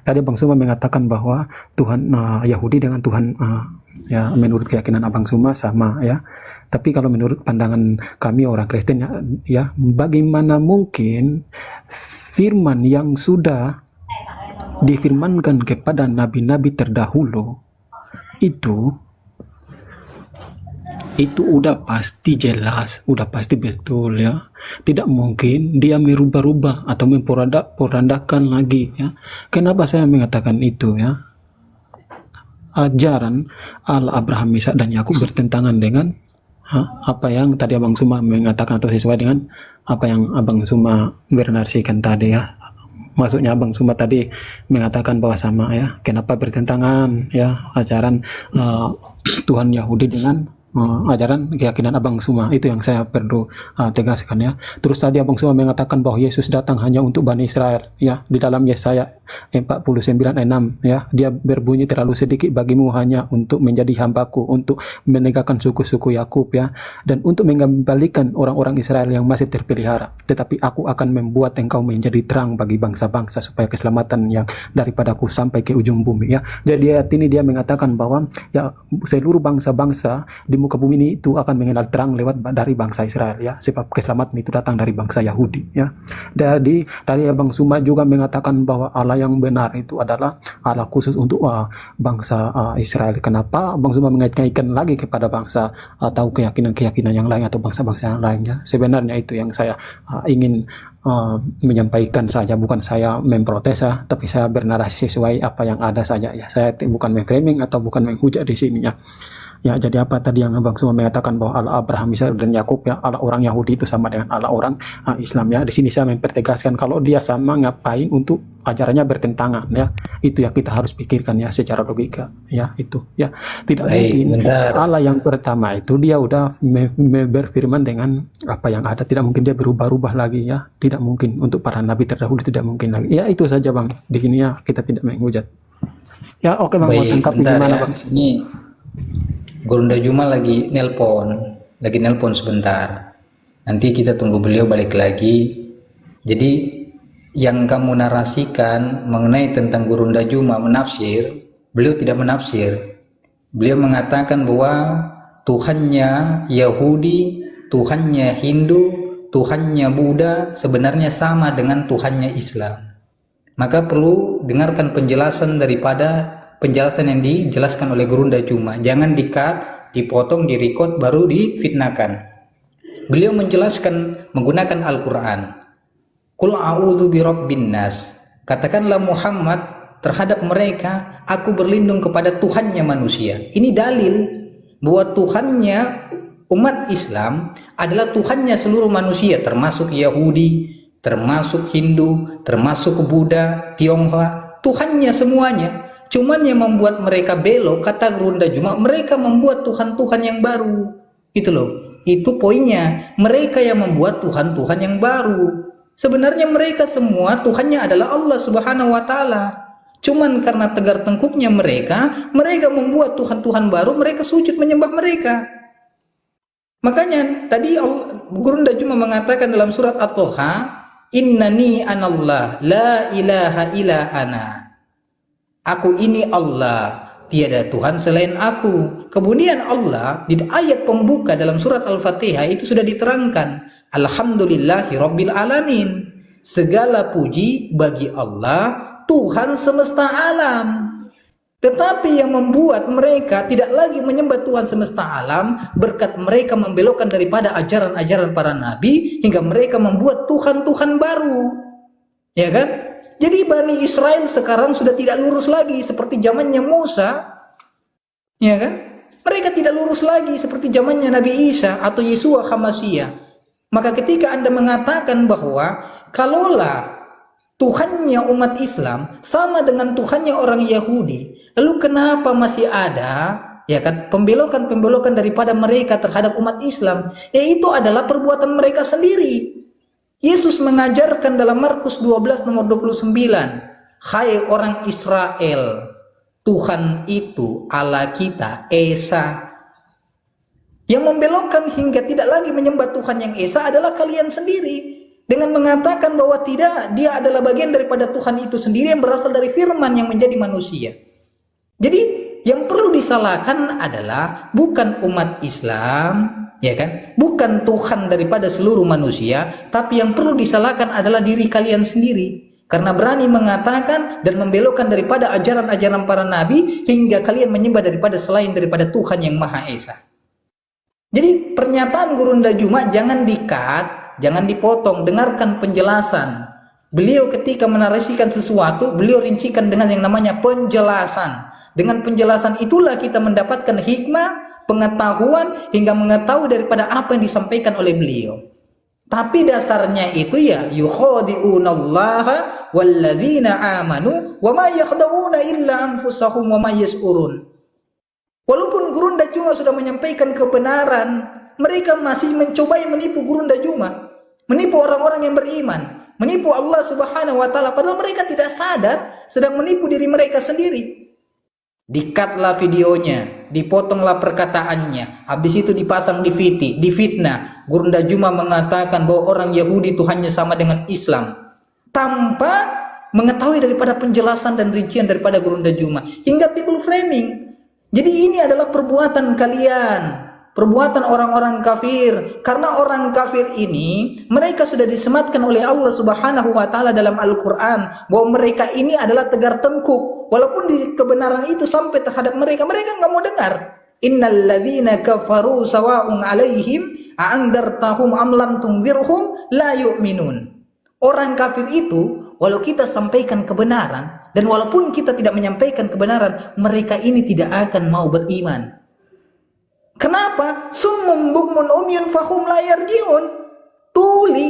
Tadi Abang Suma mengatakan bahwa Tuhan Yahudi dengan Tuhan ya menurut keyakinan Abang Suma sama ya. Tapi kalau menurut pandangan kami orang Kristen ya bagaimana mungkin firman yang sudah difirmankan kepada nabi-nabi terdahulu itu udah pasti jelas, udah pasti betul ya. Tidak mungkin dia merubah-rubah atau memporandakan lagi ya. Kenapa saya mengatakan itu ya? Ajaran Allah, Abraham, Ishak dan Yakub bertentangan dengan apa yang tadi Abang Suma mengatakan atau sesuai dengan apa yang Abang Suma bernarasikan tadi ya. Maksudnya Abang Suma tadi mengatakan bahwa sama ya. Kenapa bertentangan ya ajaran Tuhan Yahudi dengan ajaran keyakinan Abang Suma? Itu yang saya perlu tegaskan ya. Terus tadi Abang Suma mengatakan bahwa Yesus datang hanya untuk Bani Israel ya. Di dalam Yesaya 49:6 ya, dia berbunyi terlalu sedikit bagimu hanya untuk menjadi hambaku, untuk menegakkan suku-suku Yakub ya, dan untuk mengembalikan orang-orang Israel yang masih terpelihara. Tetapi aku akan membuat engkau menjadi terang bagi bangsa-bangsa supaya keselamatan yang daripadaku sampai ke ujung bumi ya. Jadi ayat ini dia mengatakan bahwa ya seluruh bangsa-bangsa di muka bumi ini itu akan mengenal terang lewat dari bangsa Israel ya, sebab keselamatan itu datang dari bangsa Yahudi ya. Jadi tadi Abang Suma juga mengatakan bahwa Allah yang benar itu adalah Allah khusus untuk bangsa Israel. Kenapa Abang Suma mengaitkan lagi kepada bangsa atau keyakinan-keyakinan yang lain atau bangsa-bangsa yang lainnya? Sebenarnya itu yang saya ingin menyampaikan saja, bukan saya memprotes ya, tapi saya bernarasi sesuai apa yang ada saja ya. Saya bukan mengframing atau bukan menghujat di sini ya. Ya, jadi apa tadi yang Abang Suma mengatakan bahwa Allah Abraham, Ishak dan Yakub ya, Allah orang Yahudi itu sama dengan Allah orang Islam ya. Di sini saya mempertegaskan kalau dia sama, ngapain untuk ajarannya bertentangan ya. Itu ya kita harus pikirkan ya secara logika ya, itu ya. Tidak mungkin Allah yang pertama itu dia udah berfirman dengan apa yang ada, tidak mungkin dia berubah-ubah lagi ya. Tidak mungkin untuk para nabi terdahulu, tidak mungkin lagi. Ya itu saja Bang. Di sini ya kita tidak menghujat. Ya oke Bang, mau tangkap gimana ya. Bang? Ini Gurunda Juma lagi nelpon sebentar. Nanti kita tunggu beliau balik lagi. Jadi yang kamu narasikan mengenai tentang Gurunda Juma menafsir, beliau tidak menafsir. Beliau mengatakan bahwa Tuhannya Yahudi, Tuhannya Hindu, Tuhannya Buddha sebenarnya sama dengan Tuhannya Islam. Maka perlu dengarkan penjelasan daripada penjelasan yang dijelaskan oleh Gurunda Juma. Jangan di-cut, dipotong, di-record, baru difitnahkan. Beliau menjelaskan menggunakan Al-Quran. Qul a'udzu birabbin nas. Katakanlah Muhammad terhadap mereka, aku berlindung kepada Tuhannya manusia. Ini dalil bahwa Tuhannya umat Islam adalah Tuhannya seluruh manusia, termasuk Yahudi, termasuk Hindu, termasuk Buddha, Tionghoa, Tuhannya semuanya. Cuman yang membuat mereka belok, kata Gurunda Juma, mereka membuat Tuhan-Tuhan yang baru. Itu loh, itu poinnya. Mereka yang membuat Tuhan-Tuhan yang baru. Sebenarnya mereka semua Tuhannya adalah Allah Subhanahu wa Ta'ala. Cuman karena tegar tengkuknya mereka membuat Tuhan-Tuhan baru, mereka sujud menyembah mereka. Makanya tadi Gurunda Juma mengatakan dalam surat At-Toha, Innani anallah la ilaha illa ana. Aku ini Allah, tiada Tuhan selain aku. Kemudian Allah di ayat pembuka dalam surat Al-Fatihah itu sudah diterangkan, Alhamdulillahi Rabbil Alamin. Segala puji bagi Allah, Tuhan semesta alam. Tetapi yang membuat mereka tidak lagi menyembah Tuhan semesta alam, berkat mereka membelokkan daripada ajaran-ajaran para nabi, hingga mereka membuat Tuhan-Tuhan baru. Ya kan? Jadi Bani Israel sekarang sudah tidak lurus lagi seperti zamannya Musa. Ya kan? Mereka tidak lurus lagi seperti zamannya Nabi Isa atau Yesua Hamasiyah. Maka ketika Anda mengatakan bahwa kalaulah Tuhannya umat Islam sama dengan Tuhannya orang Yahudi, lalu kenapa masih ada ya kan pembelokan-pembelokan daripada mereka terhadap umat Islam? Yaitu adalah perbuatan mereka sendiri. Yesus mengajarkan dalam Markus 12 nomor 29, hai orang Israel, Tuhan itu Allah kita Esa. Yang membelokkan hingga tidak lagi menyembah Tuhan yang Esa adalah kalian sendiri, dengan mengatakan bahwa tidak, dia adalah bagian daripada Tuhan itu sendiri yang berasal dari firman yang menjadi manusia. Jadi yang perlu disalahkan adalah bukan umat Islam, ya kan? Bukan Tuhan daripada seluruh manusia, tapi yang perlu disalahkan adalah diri kalian sendiri. Karena berani mengatakan dan membelokkan daripada ajaran-ajaran para nabi hingga kalian menyembah daripada selain daripada Tuhan yang Maha Esa. Jadi pernyataan Gurunda Juma jangan di-cut, jangan dipotong, dengarkan penjelasan. Beliau ketika menarasikan sesuatu, beliau rincikan dengan yang namanya penjelasan. Dengan penjelasan itulah kita mendapatkan hikmah, pengetahuan, hingga mengetahui daripada apa yang disampaikan oleh beliau. Tapi dasarnya itu ya yukhadi'unallaha walladzina amanu wa ma yakhda'una illa anfusahum wa ma yas'urun. Walaupun Gurunda Juma sudah menyampaikan kebenaran, mereka masih mencoba menipu Gurunda Juma, menipu orang-orang yang beriman, menipu Allah Subhanahu wa Ta'ala, padahal mereka tidak sadar sedang menipu diri mereka sendiri. Di-cutlah videonya, dipotonglah perkataannya, habis itu dipasang di fitnah. Gurunda Juma mengatakan bahwa orang Yahudi Tuhannya sama dengan Islam, tanpa mengetahui daripada penjelasan dan rincian daripada Gurunda Juma, hingga timbul framing. Jadi ini adalah perbuatan kalian, perbuatan orang-orang kafir. Karena orang kafir ini, mereka sudah disematkan oleh Allah Subhanahu wa Ta'ala dalam Al-Quran bahwa mereka ini adalah tegar tengkuk. Walaupun di kebenaran itu sampai terhadap mereka, mereka nggak mau dengar. Innal ladzina kafaru sawa'un 'alaihim a'andartahum am lam tunzirhum la yu'minun. Orang kafir itu, walau kita sampaikan kebenaran dan walaupun kita tidak menyampaikan kebenaran, mereka ini tidak akan mau beriman. Kenapa? Summum bukmun umyun fahum la yarji'un. Tuli.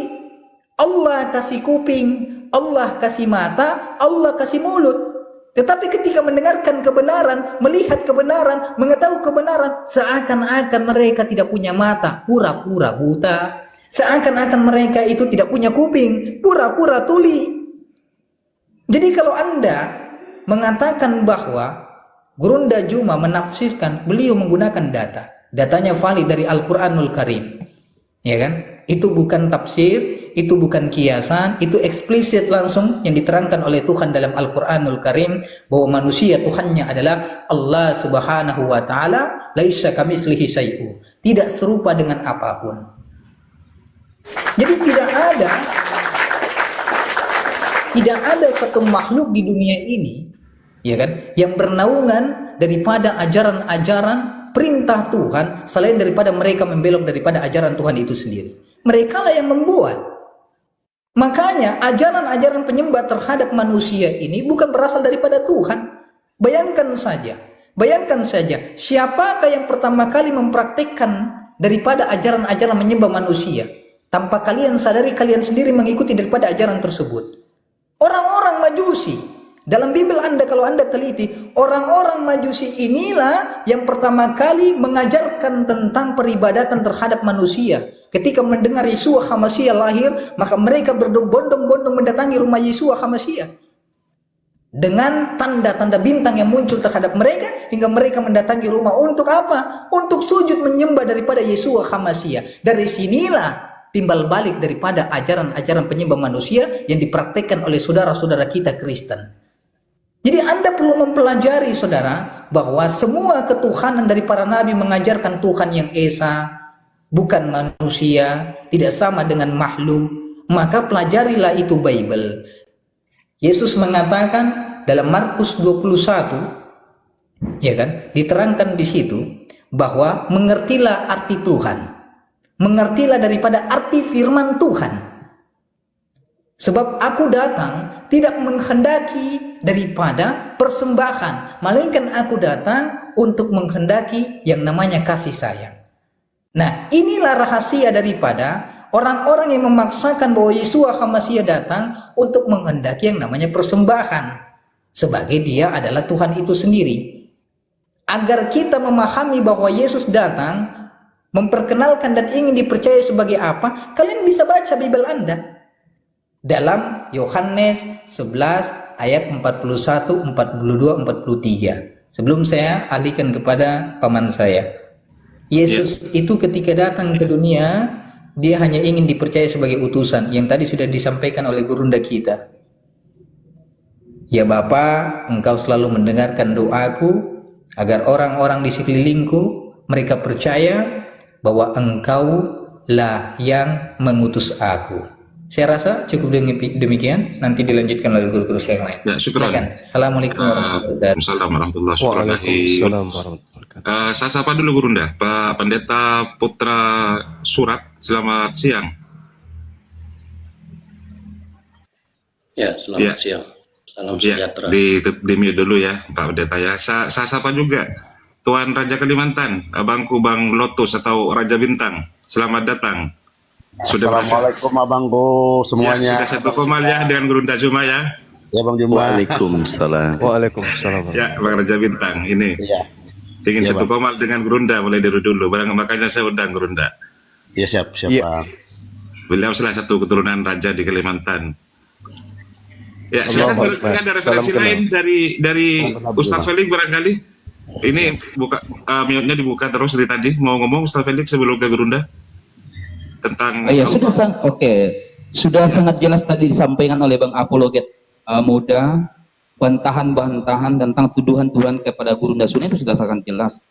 Allah kasih kuping, Allah kasih mata, Allah kasih mulut. Tetapi ketika mendengarkan kebenaran, melihat kebenaran, mengetahui kebenaran, seakan-akan mereka tidak punya mata, pura-pura buta. Seakan-akan mereka itu tidak punya kuping, pura-pura tuli. Jadi kalau Anda mengatakan bahwa Gurunda Juma menafsirkan, beliau menggunakan datanya valid dari Al-Quranul Karim, ya kan? Itu bukan tafsir, itu bukan kiasan, itu eksplisit langsung yang diterangkan oleh Tuhan dalam Al-Quranul Karim bahwa manusia Tuhannya adalah Allah Subhanahu wa Ta'ala, laisa kamitslihi syai'un, tidak serupa dengan apapun. Jadi tidak ada satu makhluk di dunia ini, ya kan, yang bernaungan daripada ajaran-ajaran perintah Tuhan selain daripada mereka membelok daripada ajaran Tuhan itu sendiri. Mereka lah yang membuat. Makanya ajaran-ajaran penyembah terhadap manusia ini bukan berasal daripada Tuhan. Bayangkan saja, siapakah yang pertama kali mempraktikkan daripada ajaran-ajaran menyembah manusia tanpa kalian sadari kalian sendiri mengikuti daripada ajaran tersebut? Orang-orang Majusi. Dalam Bible Anda, kalau Anda teliti, orang-orang Majusi inilah yang pertama kali mengajarkan tentang peribadatan terhadap manusia. Ketika mendengar Yeshua HaMasyiah lahir, maka mereka berbondong-bondong mendatangi rumah Yeshua HaMasyiah dengan tanda-tanda bintang yang muncul terhadap mereka, hingga mereka mendatangi rumah untuk apa? Untuk sujud menyembah daripada Yeshua HaMasyiah. Dari sinilah timbal balik daripada ajaran-ajaran penyembah manusia yang dipraktekkan oleh saudara-saudara kita Kristen. Jadi Anda perlu mempelajari, saudara, bahwa semua ketuhanan dari para nabi mengajarkan Tuhan yang esa, bukan manusia, tidak sama dengan makhluk. Maka pelajarilah itu Bible. Yesus mengatakan dalam Markus 21, ya kan, diterangkan di situ bahwa mengertilah arti Tuhan. Mengertilah daripada arti firman Tuhan. Sebab aku datang tidak menghendaki daripada persembahan, melainkan aku datang untuk menghendaki yang namanya kasih sayang. Nah, inilah rahasia daripada orang-orang yang memaksakan bahwa Yeshua HaMasyiah datang untuk menghendaki yang namanya persembahan, sebagai dia adalah Tuhan itu sendiri. Agar kita memahami bahwa Yesus datang memperkenalkan dan ingin dipercaya sebagai apa, kalian bisa baca Bible Anda dalam Yohanes 11 ayat 41, 42, 43. Sebelum saya alihkan kepada paman saya, Yesus itu ketika datang ke dunia, dia hanya ingin dipercaya sebagai utusan yang tadi sudah disampaikan oleh gurunda kita. Ya Bapa, Engkau selalu mendengarkan doaku agar orang-orang di sekelilingku mereka percaya bahwa Engkau lah yang mengutus aku. Saya rasa cukup demikian. Nanti dilanjutkan oleh guru-guru yang lain. Ya, syukur. Assalamualaikum warahmatullahi wabarakatuh. Saya sapa dulu Gurunda, Pak Pendeta Putra Surat. Selamat siang. Ya, selamat siang. Salam sejahtera. Di mute dulu ya, Pak Pendeta ya. Saya sapa juga Tuan Raja Kalimantan, Abangku Bang Lotus atau Raja Bintang. Selamat datang. Assalamualaikum abangku semuanya. Ya, sudah satu komal ya dengan Gurunda Juma ya. Ya Bang Juma. Waalaikumsalam. Waalaikumsalam. Ya, Bang Raja Bintang ini. Iya. Ingin Ya, satu komal dengan Gurunda mulai dari dulu. Makanya saya undang Gurunda. Ya siap Ya. Bang. Beliau salah satu keturunan raja di Kalimantan. Ya, silakan ada referensi lain dari Ustadz Felix barangkali. Ini buka mute-nya dibuka terus dari tadi. Mau ngomong Ustadz Felix sebelum ke Gurunda tentang ya sudah sangat jelas tadi disampaikan oleh Bang Apologet Muda, bantahan-bantahan tentang tuduhan-tuduhan kepada Gurunda Suna itu sudah sangat jelas.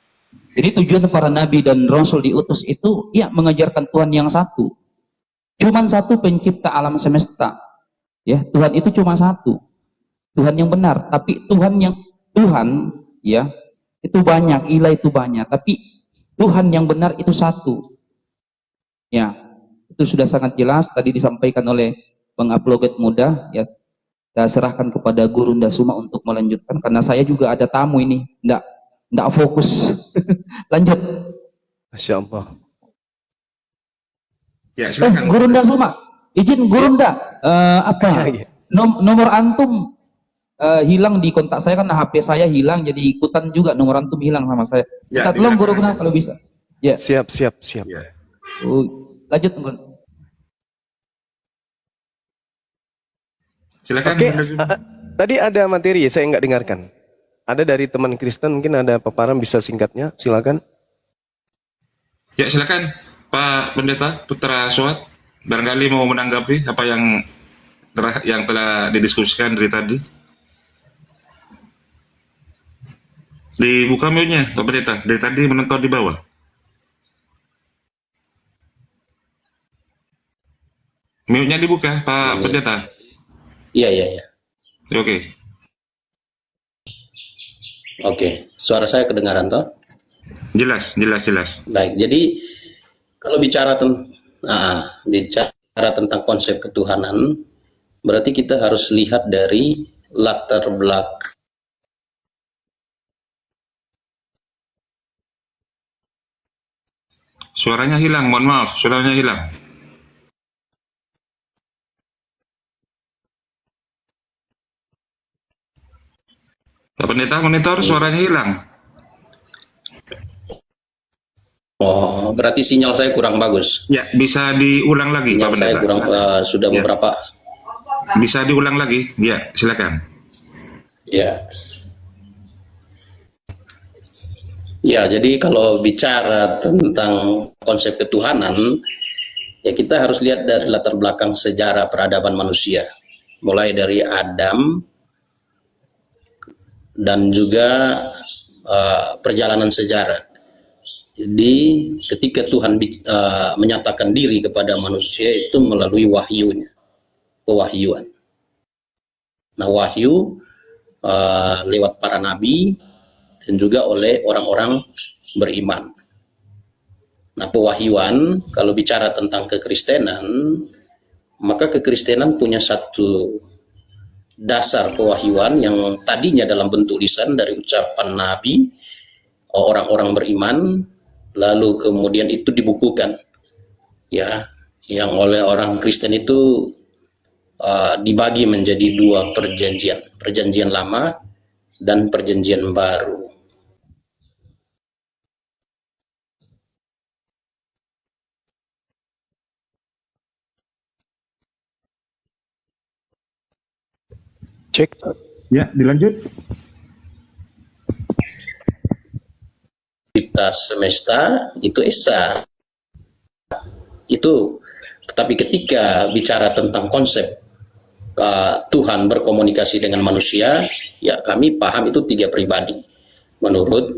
Jadi tujuan para nabi dan rasul diutus itu ya mengajarkan Tuhan yang satu. Cuman satu pencipta alam semesta. Ya, Tuhan itu cuma satu. Tuhan yang benar, tapi Tuhan ya itu banyak, ilah itu banyak, tapi Tuhan yang benar itu satu. Ya, itu sudah sangat jelas tadi disampaikan oleh Bang Apologet Muda. Ya, saya serahkan kepada Gurunda Suma untuk melanjutkan karena saya juga ada tamu ini, nggak fokus. Lanjut. Masya Allah. ya silakan. Gurunda Suma, izin Gurunda, nomor antum hilang di kontak saya karena HP saya hilang, jadi ikutan juga nomor antum hilang sama saya. Ya, Kita tolong Gurunda kalau bisa. Ya. Siap. Ya. Lanjut. Silakan. Oke, tadi ada materi saya nggak dengarkan. Ada dari teman Kristen mungkin ada paparan bisa singkatnya, silakan. Ya, silakan Pak Pendeta Putra Suat. barangkali mau menanggapi apa yang telah didiskusikan dari tadi. Dibuka mute-nya, Pak Pendeta. Dari tadi menonton di bawah. Mute-nya dibuka, Pak Pendeta. Iya. Oke. Oke, suara saya kedengaran toh? Jelas. Baik, jadi kalau bicara tentang konsep ketuhanan, berarti kita harus lihat dari latar belakang. Suaranya hilang, mohon maaf, suaranya hilang. Pak Pendeta, monitor suaranya hilang. Oh, berarti sinyal saya kurang bagus. Ya, bisa diulang lagi, Sinyal Pak saya Pendeta. kurang sudah Ya. beberapa. Bisa diulang lagi? Ya, silakan. Ya. Ya, jadi kalau bicara tentang konsep ketuhanan, ya kita harus lihat dari latar belakang sejarah peradaban manusia. Mulai dari Adam dan juga perjalanan sejarah. Jadi ketika Tuhan menyatakan diri kepada manusia itu melalui wahyunya, pewahyuan. Nah, wahyu lewat para nabi dan juga oleh orang-orang beriman. Nah, pewahyuan, kalau bicara tentang kekristenan, maka kekristenan punya satu dasar pewahyuan yang tadinya dalam bentuk lisan dari ucapan nabi, orang-orang beriman, lalu kemudian itu dibukukan, ya, yang oleh orang Kristen itu dibagi menjadi dua perjanjian lama dan perjanjian baru. Cek. Ya, dilanjut. Cipta semesta itu esa. Itu, tetapi ketika bicara tentang konsep Tuhan berkomunikasi dengan manusia, ya kami paham itu tiga pribadi menurut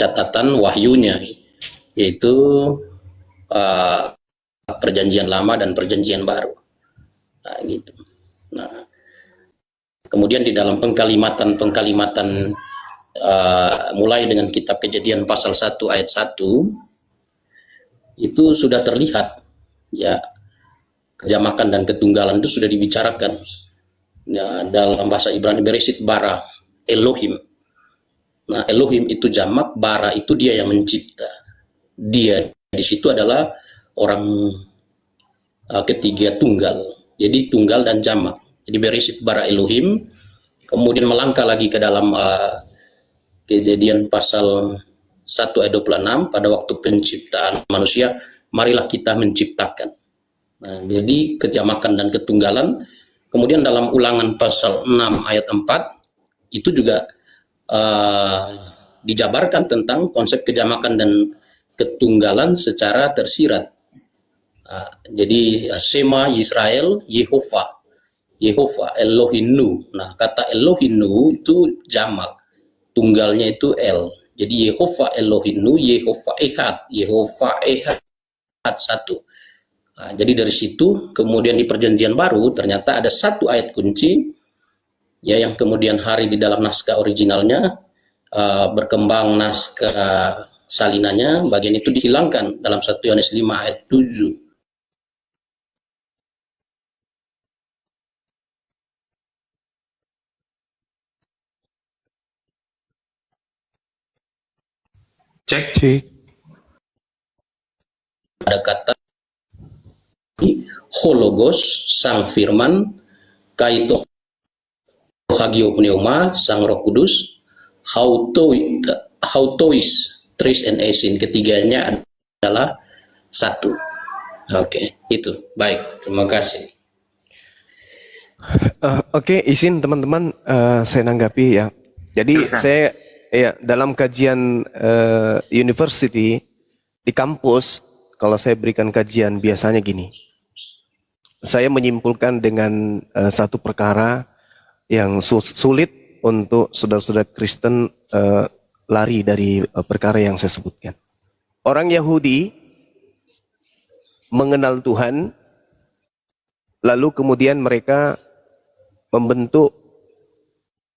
catatan wahyunya, yaitu perjanjian lama dan perjanjian baru. Nah, gitu. Nah, kemudian di dalam pengkalimatan mulai dengan kitab Kejadian pasal 1 ayat 1 itu sudah terlihat, ya, kejamakan dan ketunggalan itu sudah dibicarakan, ya, dalam bahasa Ibrani Bereshit bara Elohim. Nah, Elohim itu jamak, bara itu dia yang mencipta. Dia di situ adalah orang ketiga tunggal. Jadi tunggal dan jamak. Jadi Bereshit bara Elohim. Kemudian melangkah lagi ke dalam Kejadian pasal 1 ayat 26, pada waktu penciptaan manusia, marilah kita menciptakan. Nah, jadi kejamakan dan ketunggalan. Kemudian dalam Ulangan pasal 6 ayat 4 itu juga dijabarkan tentang konsep kejamakan dan ketunggalan secara tersirat. Jadi Shema Yisrael Yehova Elohinu. Nah, kata Elohinu itu jamak, tunggalnya itu El. Jadi Yehova Elohinu, Yehova Ehad satu. Nah, jadi dari situ kemudian di perjanjian baru ternyata ada satu ayat kunci, ya, yang kemudian hari di dalam naskah originalnya berkembang naskah salinannya, bagian itu dihilangkan dalam 1 Yohanes 5 ayat 7. Cek. Ada kata hologos sang firman, kaito hagio pneuma sang roh kudus, hautois tris and esin, ketiganya adalah satu. Oke, itu baik, terima kasih. Oke, izin teman-teman saya nanggapi ya. Jadi saya dalam kajian university di kampus, kalau saya berikan kajian biasanya gini. saya menyimpulkan dengan satu perkara yang sulit untuk saudara-saudara Kristen lari dari perkara yang saya sebutkan. Orang Yahudi mengenal Tuhan, lalu kemudian mereka membentuk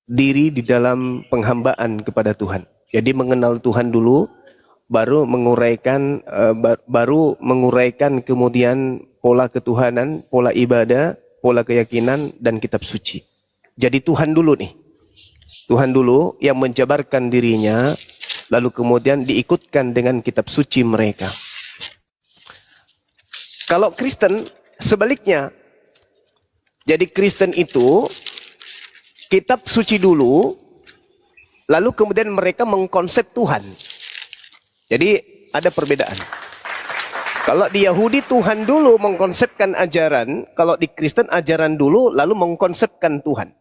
diri di dalam penghambaan kepada Tuhan. Jadi mengenal Tuhan dulu, baru menguraikan kemudian pola ketuhanan, pola ibadah, pola keyakinan, dan kitab suci. Jadi Tuhan dulu nih. Tuhan dulu yang menjabarkan dirinya, lalu kemudian diikutkan dengan kitab suci mereka. Kalau Kristen, sebaliknya. Jadi Kristen itu, kitab suci dulu, lalu kemudian mereka mengkonsep Tuhan. Jadi ada perbedaan. Kalau di Yahudi Tuhan dulu mengkonsepkan ajaran, kalau di Kristen ajaran dulu lalu mengkonsepkan Tuhan.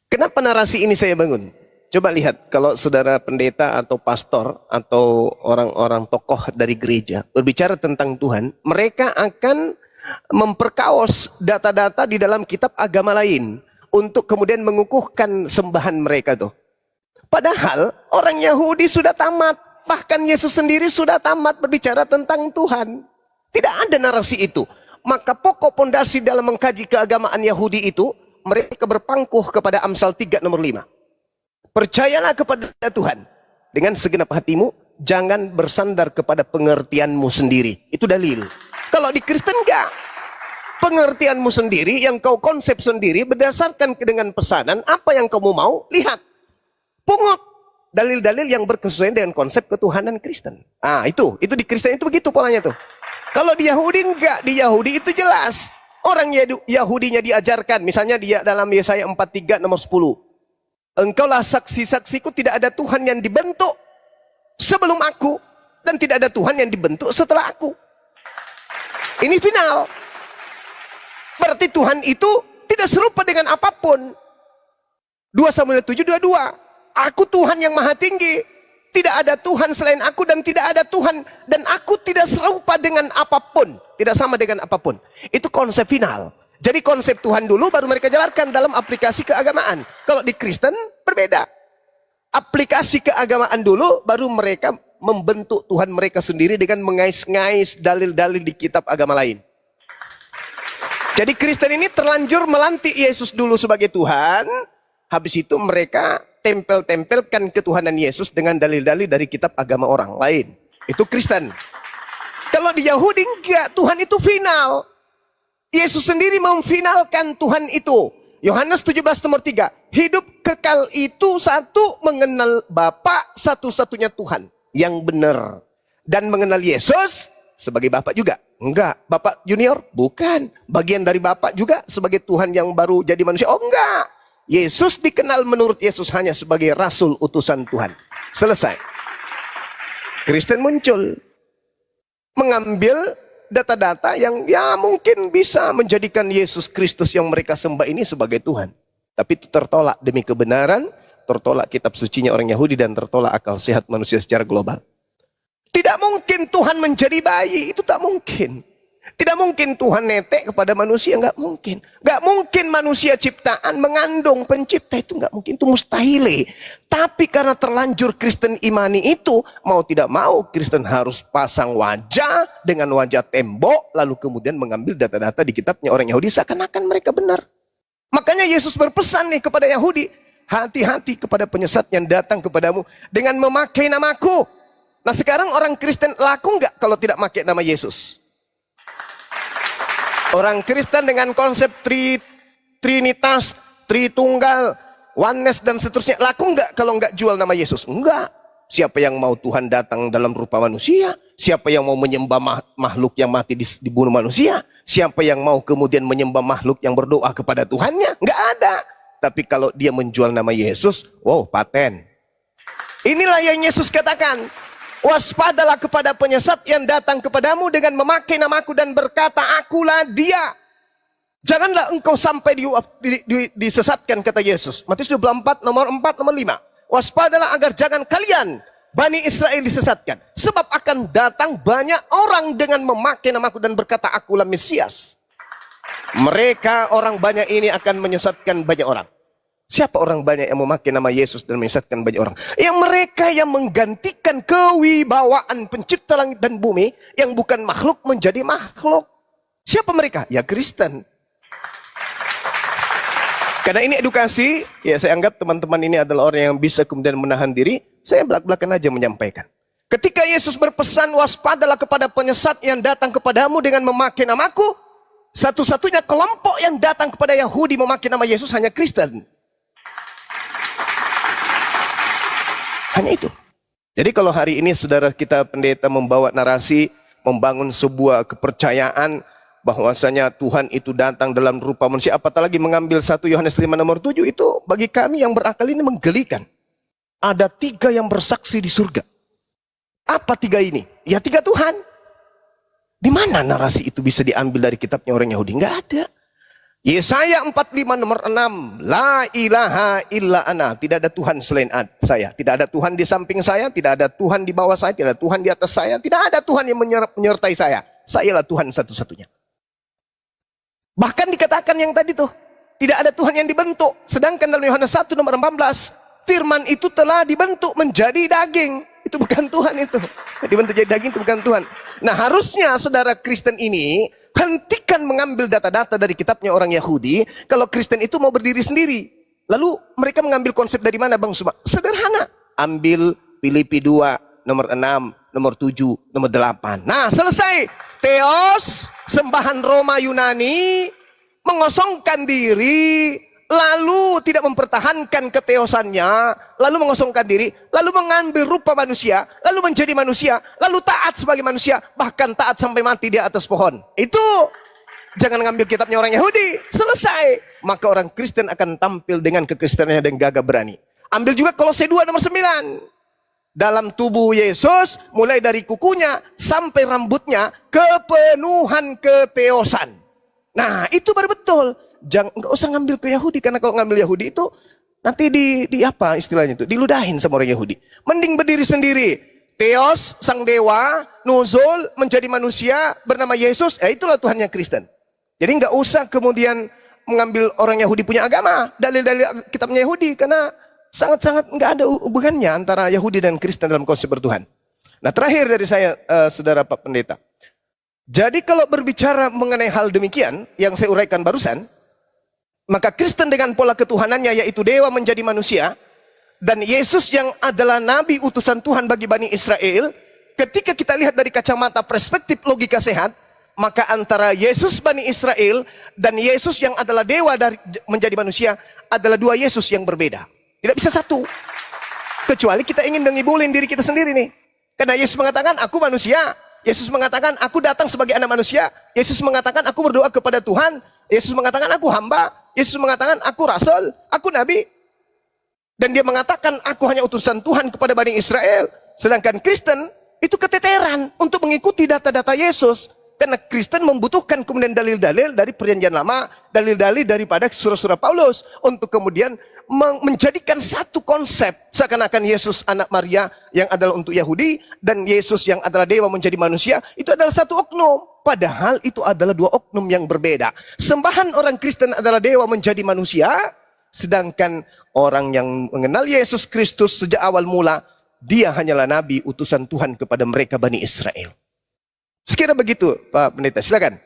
Kenapa narasi ini saya bangun? Coba lihat kalau saudara pendeta atau pastor atau orang-orang tokoh dari gereja berbicara tentang Tuhan, mereka akan memperkaos data-data di dalam kitab agama lain untuk kemudian mengukuhkan sembahan mereka tuh. Padahal orang Yahudi sudah tamat, bahkan Yesus sendiri sudah tamat berbicara tentang Tuhan. Tidak ada narasi itu. Maka pokok pondasi dalam mengkaji keagamaan Yahudi itu, mereka berpangkuh kepada Amsal 3 nomor 5. Percayalah kepada Tuhan dengan segenap hatimu, jangan bersandar kepada pengertianmu sendiri. Itu dalil. Kalau di Kristen enggak. Pengertianmu sendiri yang kau konsep sendiri berdasarkan dengan pesanan apa yang kamu mau, lihat. Pungut dalil-dalil yang berkesesuaian dengan konsep ketuhanan Kristen. Itu di Kristen itu begitu polanya tuh. Kalau di Yahudi enggak, di Yahudi itu jelas. Orang Yahudinya diajarkan, misalnya dia dalam Yesaya 43 nomor 10. Engkaulah saksi-saksiku, tidak ada Tuhan yang dibentuk sebelum aku, dan tidak ada Tuhan yang dibentuk setelah aku. Ini final. Berarti Tuhan itu tidak serupa dengan apapun. 2 Samuel 7:22. Aku Tuhan yang maha tinggi, tidak ada Tuhan selain aku, dan tidak ada Tuhan, dan aku tidak serupa dengan apapun, tidak sama dengan apapun. Itu konsep final. Jadi konsep Tuhan dulu baru mereka jabarkan dalam aplikasi keagamaan. Kalau di Kristen berbeda. Aplikasi keagamaan dulu baru mereka membentuk Tuhan mereka sendiri dengan mengais-ngais dalil-dalil di kitab agama lain. Jadi Kristen ini terlanjur melantik Yesus dulu sebagai Tuhan, habis itu mereka tempel-tempelkan ketuhanan Yesus dengan dalil-dalil dari kitab agama orang lain. Itu Kristen. Kalau di Yahudi enggak, Tuhan itu final. Yesus sendiri memfinalkan Tuhan itu. Yohanes 17 nomor 3. Hidup kekal itu satu, mengenal Bapa satu-satunya Tuhan yang benar. Dan mengenal Yesus sebagai Bapa juga. Enggak. Bapak junior? Bukan. Bagian dari Bapa juga sebagai Tuhan yang baru jadi manusia? Oh enggak. Yesus dikenal menurut Yesus hanya sebagai rasul utusan Tuhan. Selesai. Kristen muncul. Mengambil data-data yang ya mungkin bisa menjadikan Yesus Kristus yang mereka sembah ini sebagai Tuhan. Tapi itu tertolak demi kebenaran, tertolak kitab sucinya orang Yahudi, dan tertolak akal sehat manusia secara global. Tidak mungkin Tuhan menjadi bayi, itu tak mungkin. Tidak mungkin Tuhan netek kepada manusia, nggak mungkin. Nggak mungkin manusia ciptaan mengandung pencipta, itu nggak mungkin, itu mustahil. Tapi karena terlanjur Kristen imani itu, mau tidak mau Kristen harus pasang wajah dengan wajah tembok, lalu kemudian mengambil data-data di kitabnya orang Yahudi seakan-akan mereka benar. Makanya Yesus berpesan nih kepada Yahudi, hati-hati kepada penyesat yang datang kepadamu dengan memakai namaku. Nah sekarang orang Kristen laku nggak kalau tidak pakai nama Yesus? Orang Kristen dengan konsep Trinitas, Tritunggal, Oneness dan seterusnya, laku enggak kalau enggak jual nama Yesus? Enggak. Siapa yang mau Tuhan datang dalam rupa manusia? Siapa yang mau menyembah makhluk yang mati dibunuh manusia? Siapa yang mau kemudian menyembah makhluk yang berdoa kepada Tuhannya? Enggak ada. Tapi kalau dia menjual nama Yesus, wow, paten. Inilah yang Yesus katakan. Waspadalah kepada penyesat yang datang kepadamu dengan memakai namaku dan berkata, akulah dia. Janganlah engkau sampai disesatkan, kata Yesus. Matius 24 nomor 4 nomor 5. Waspadalah agar jangan kalian Bani Israel disesatkan. Sebab akan datang banyak orang dengan memakai namaku dan berkata, akulah Mesias. Mereka orang banyak ini akan menyesatkan banyak orang. Siapa orang banyak yang memakai nama Yesus dan menyesatkan banyak orang? Yang mereka yang menggantikan kewibawaan pencipta langit dan bumi yang bukan makhluk menjadi makhluk. Siapa mereka? Ya Kristen. Karena ini edukasi, ya saya anggap teman-teman ini adalah orang yang bisa kemudian menahan diri. Saya belak-belakan aja menyampaikan. Ketika Yesus berpesan, waspadalah kepada penyesat yang datang kepadamu dengan memakai namaku. Satu-satunya kelompok yang datang kepada Yahudi memakai nama Yesus hanya Kristen. Hanya itu. Jadi kalau hari ini saudara kita pendeta membawa narasi, membangun sebuah kepercayaan bahwasanya Tuhan itu datang dalam rupa manusia, apatah lagi mengambil 1 Yohanes 5 nomor 7, itu bagi kami yang berakal ini menggelikan. Ada 3 yang bersaksi di surga. Apa 3 ini? Ya 3 Tuhan. Di mana narasi itu bisa diambil dari kitabnya orang Yahudi? Enggak ada. Yesaya 45 nomor 6, la ilaha illa ana, tidak ada Tuhan selain saya, tidak ada Tuhan di samping saya, tidak ada Tuhan di bawah saya, tidak ada Tuhan di atas saya, tidak ada Tuhan yang menyertai saya. Sayalah Tuhan satu-satunya. Bahkan dikatakan yang tadi tuh, tidak ada Tuhan yang dibentuk. Sedangkan dalam Yohanes 1 nomor 14, firman itu telah dibentuk menjadi daging. Itu bukan Tuhan itu. Dibentuk jadi daging itu bukan Tuhan. Nah, harusnya saudara Kristen ini hentikan mengambil data-data dari kitabnya orang Yahudi. Kalau Kristen itu mau berdiri sendiri. Lalu mereka mengambil konsep dari mana Bang Suma? Sederhana. Ambil Filipi 2 nomor 6, nomor 7, nomor 8. Nah, selesai. Theos, sembahan Roma Yunani, mengosongkan diri, lalu tidak mempertahankan keteosannya, lalu mengosongkan diri, lalu mengambil rupa manusia, lalu menjadi manusia, lalu taat sebagai manusia, bahkan taat sampai mati di atas pohon. Itu jangan ngambil kitabnya orang Yahudi. Selesai. Maka orang Kristen akan tampil dengan kekristenannya dan gagah berani. Ambil juga Kolose 2 nomor 9. Dalam tubuh Yesus, mulai dari kukunya sampai rambutnya, kepenuhan keteosan. Nah, itu baru betul. Jangan, nggak usah ngambil ke Yahudi, karena kalau ngambil Yahudi itu nanti di apa istilahnya itu, diludahin sama orang Yahudi. Mending berdiri sendiri. Theos, sang dewa, nuzul, menjadi manusia, bernama Yesus, itulah Tuhannya Kristen. Jadi nggak usah kemudian mengambil orang Yahudi punya agama, dalil-dalil kitabnya Yahudi, karena sangat-sangat nggak ada hubungannya antara Yahudi dan Kristen dalam konsep bertuhan. Nah, terakhir dari saya, saudara Pak Pendeta. Jadi kalau berbicara mengenai hal demikian, yang saya uraikan barusan, maka Kristen dengan pola ketuhanannya, yaitu dewa menjadi manusia, dan Yesus yang adalah nabi utusan Tuhan bagi Bani Israel, ketika kita lihat dari kacamata perspektif logika sehat, maka antara Yesus Bani Israel dan Yesus yang adalah dewa dari menjadi manusia adalah 2 Yesus yang berbeda. Tidak bisa satu. Kecuali kita ingin mengibulin diri kita sendiri nih. Karena Yesus mengatakan, aku manusia. Yesus mengatakan, aku datang sebagai anak manusia. Yesus mengatakan, aku berdoa kepada Tuhan. Yesus mengatakan, aku hamba. Yesus mengatakan, aku rasul, aku nabi. Dan dia mengatakan, aku hanya utusan Tuhan kepada Bani Israel. Sedangkan Kristen itu keteteran untuk mengikuti data-data Yesus. Karena Kristen membutuhkan kemudian dalil-dalil dari perjanjian lama, dalil-dalil daripada surah-surah Paulus, untuk kemudian menjadikan satu konsep. Seakan-akan Yesus anak Maria yang adalah untuk Yahudi, dan Yesus yang adalah dewa menjadi manusia, itu adalah satu oknum. Padahal itu adalah 2 oknum yang berbeda. Sembahan orang Kristen adalah dewa menjadi manusia, sedangkan orang yang mengenal Yesus Kristus sejak awal mula, dia hanyalah nabi utusan Tuhan kepada mereka Bani Israel. Sekira begitu Pak Pendeta, silakan.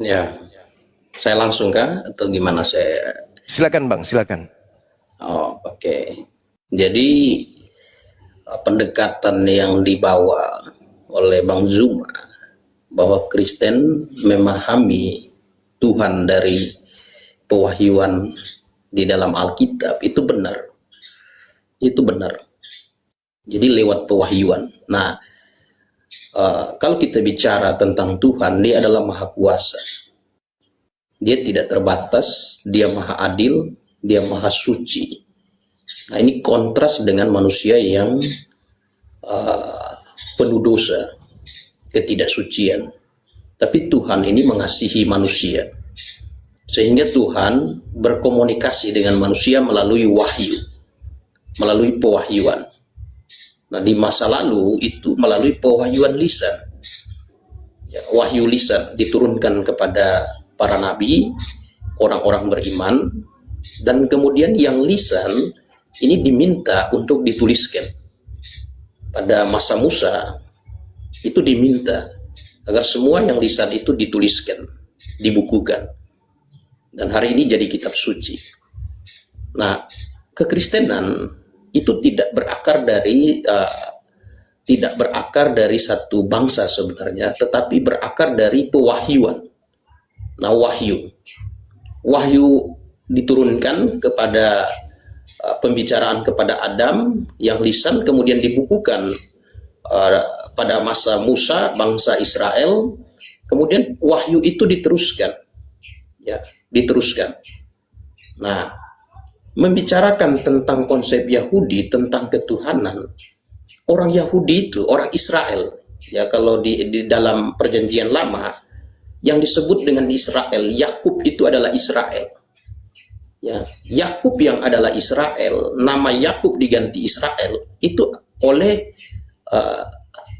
Ya, saya langsung kah atau gimana saya? Silakan Bang, silakan. Oh, oke. Jadi pendekatan yang dibawa oleh Bang Zuma bahwa Kristen memahami Tuhan dari pewahyuan di dalam Alkitab itu benar. Itu benar. Jadi lewat pewahyuan. Nah, kalau kita bicara tentang Tuhan, dia adalah maha kuasa. Dia tidak terbatas, dia maha adil, dia maha suci. Nah, ini kontras dengan manusia yang penuh dosa, ketidaksucian. Tapi Tuhan ini mengasihi manusia. Sehingga Tuhan berkomunikasi dengan manusia melalui wahyu, melalui pewahyuan. Nah, di masa lalu itu melalui pewahyuan lisan. Ya, wahyu lisan diturunkan kepada para nabi, orang-orang beriman, dan kemudian yang lisan ini diminta untuk dituliskan. Pada masa Musa itu diminta agar semua yang lisan itu dituliskan, dibukukan. Dan hari ini jadi kitab suci. Nah, kekristenan itu tidak berakar dari satu bangsa sebenarnya, tetapi berakar dari pewahyuan. Nah, wahyu diturunkan kepada pembicaraan kepada Adam yang lisan, kemudian dibukukan pada masa Musa, bangsa Israel, kemudian wahyu itu diteruskan, ya, diteruskan. Nah, membicarakan tentang konsep Yahudi, tentang ketuhanan, orang Yahudi itu, orang Israel, ya, kalau di dalam perjanjian lama, yang disebut dengan Israel, Yakub itu adalah Israel. Ya, Yakub yang adalah Israel, nama Yakub diganti Israel, itu oleh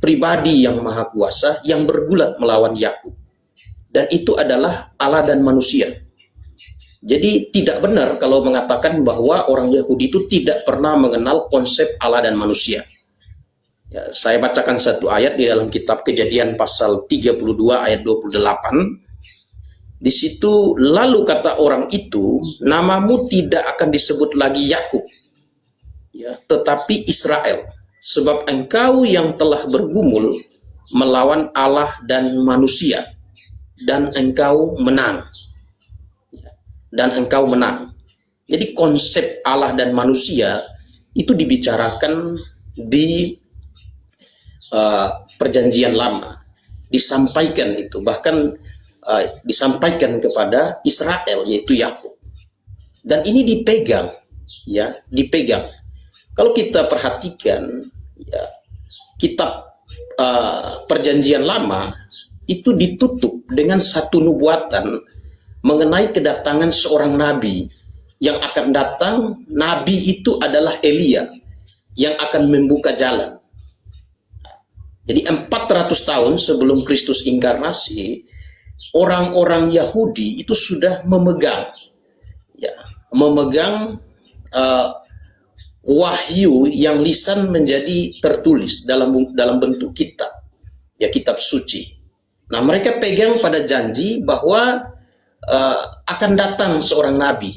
pribadi yang maha kuasa yang bergulat melawan Yakub. Dan itu adalah Allah dan manusia. Jadi tidak benar kalau mengatakan bahwa orang Yahudi itu tidak pernah mengenal konsep Allah dan manusia. Ya, saya bacakan satu ayat di dalam kitab Kejadian pasal 32 ayat 28. Di situ, lalu kata orang itu, namamu tidak akan disebut lagi Yakub, ya, tetapi Israel, sebab engkau yang telah bergumul melawan Allah dan manusia, dan engkau menang. Dan engkau menang. Jadi konsep Allah dan manusia itu dibicarakan di perjanjian lama, disampaikan itu, bahkan disampaikan kepada Israel, yaitu Yakub. Dan ini dipegang, ya, dipegang. Kalau kita perhatikan, ya, kitab perjanjian lama itu ditutup dengan satu nubuatan mengenai kedatangan seorang nabi yang akan datang. Nabi itu adalah Elia yang akan membuka jalan. Jadi 400 tahun sebelum Kristus inkarnasi, orang-orang Yahudi itu sudah memegang, ya, wahyu yang lisan menjadi tertulis dalam bentuk kitab, ya, kitab suci. Nah, mereka pegang pada janji bahwa akan datang seorang nabi,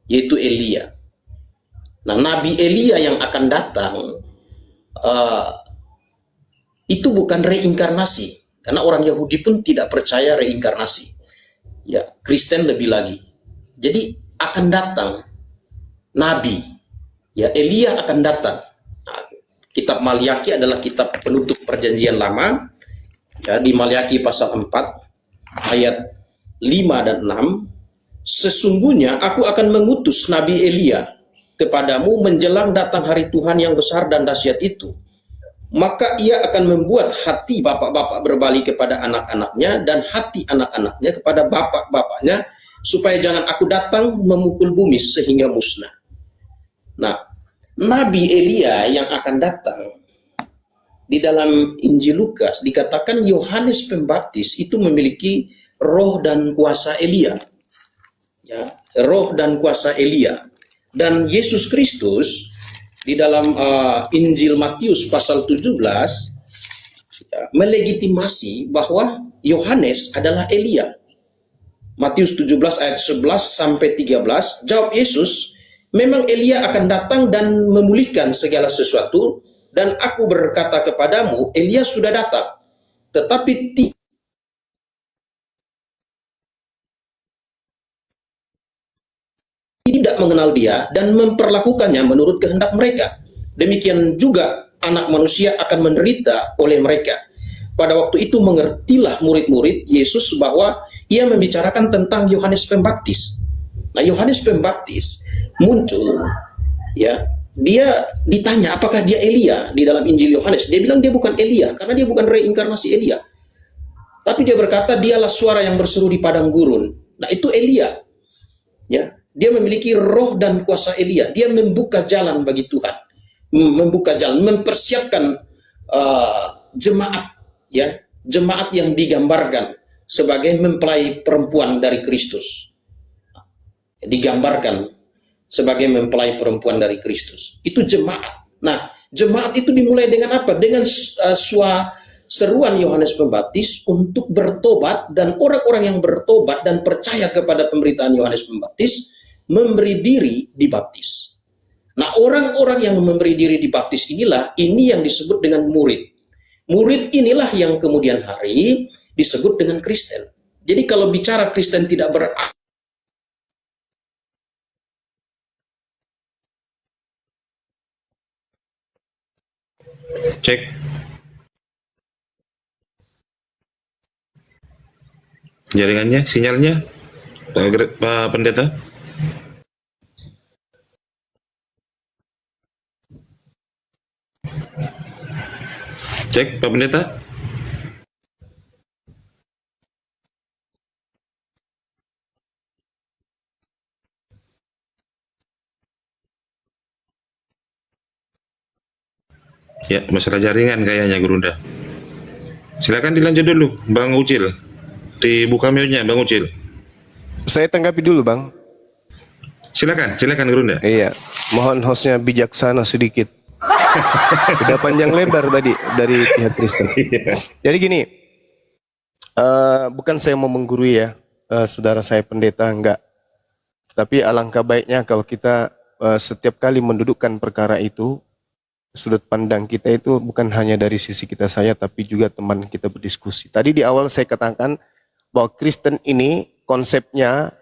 yaitu Elia. Nah, Nabi Elia yang akan datang itu bukan reinkarnasi. Karena orang Yahudi pun tidak percaya reinkarnasi. Ya, Kristen lebih lagi. Jadi akan datang nabi. Ya, Elia akan datang. Nah, kitab Maliaki adalah kitab penutup perjanjian lama. Ya, di Maliaki pasal 4 ayat 5 dan 6, sesungguhnya aku akan mengutus Nabi Elia kepadamu menjelang datang hari Tuhan yang besar dan dahsyat itu. Maka ia akan membuat hati bapak-bapak berbalik kepada anak-anaknya dan hati anak-anaknya kepada bapak-bapaknya, supaya jangan aku datang memukul bumi sehingga musnah. Nah, Nabi Elia yang akan datang, di dalam Injil Lukas dikatakan Yohanes Pembaptis itu memiliki roh dan kuasa Elia. Ya, roh dan kuasa Elia. Dan Yesus Kristus di dalam Injil Matius pasal 17 ya, melegitimasi bahwa Yohanes adalah Elia. Matius 17 ayat 11 sampai 13, jawab Yesus, memang Elia akan datang dan memulihkan segala sesuatu, dan aku berkata kepadamu, Elia sudah datang, tetapi tidak mengenal dia dan memperlakukannya menurut kehendak mereka. Demikian juga anak manusia akan menderita oleh mereka. Pada waktu itu mengertilah murid-murid Yesus bahwa ia membicarakan tentang Yohanes Pembaptis. Nah, Yohanes Pembaptis muncul, ya, dia ditanya apakah dia Elia di dalam Injil Yohanes. Dia bilang dia bukan Elia karena dia bukan reinkarnasi Elia. Tapi dia berkata dialah suara yang berseru di padang gurun. Nah, itu Elia. Ya, dia memiliki roh dan kuasa Elia. Dia membuka jalan bagi Tuhan. membuka jalan, mempersiapkan jemaat, ya, jemaat yang digambarkan sebagai mempelai perempuan dari Kristus, digambarkan sebagai mempelai perempuan dari Kristus. Itu jemaat. Nah, jemaat itu dimulai dengan apa? Dengan seruan Yohanes Pembaptis untuk bertobat, dan orang-orang yang bertobat dan percaya kepada pemberitaan Yohanes Pembaptis memberi diri dibaptis. Nah, orang-orang yang memberi diri dibaptis inilah, ini yang disebut dengan murid. Murid inilah yang kemudian hari disebut dengan Kristen. Jadi kalau bicara Kristen tidak Cek. Jaringannya, sinyalnya, Pak Pendeta. Cek, Pak Pendeta. Ya, masalah jaringan kayaknya, Gurunda. Silakan dilanjut dulu, Bang Ucil. Dibuka mute-nya, Bang Ucil. Saya tanggapi dulu, Bang. Silakan Gurunda. Iya, mohon hostnya bijaksana sedikit. Udah panjang lebar tadi dari pihak Kristen. Jadi gini, bukan saya mau menggurui ya, saudara saya pendeta, enggak. Tapi alangkah baiknya kalau kita setiap kali mendudukkan perkara itu, sudut pandang kita itu bukan hanya dari sisi kita saya, tapi juga teman kita berdiskusi. Tadi di awal saya katakan bahwa Kristen ini konsepnya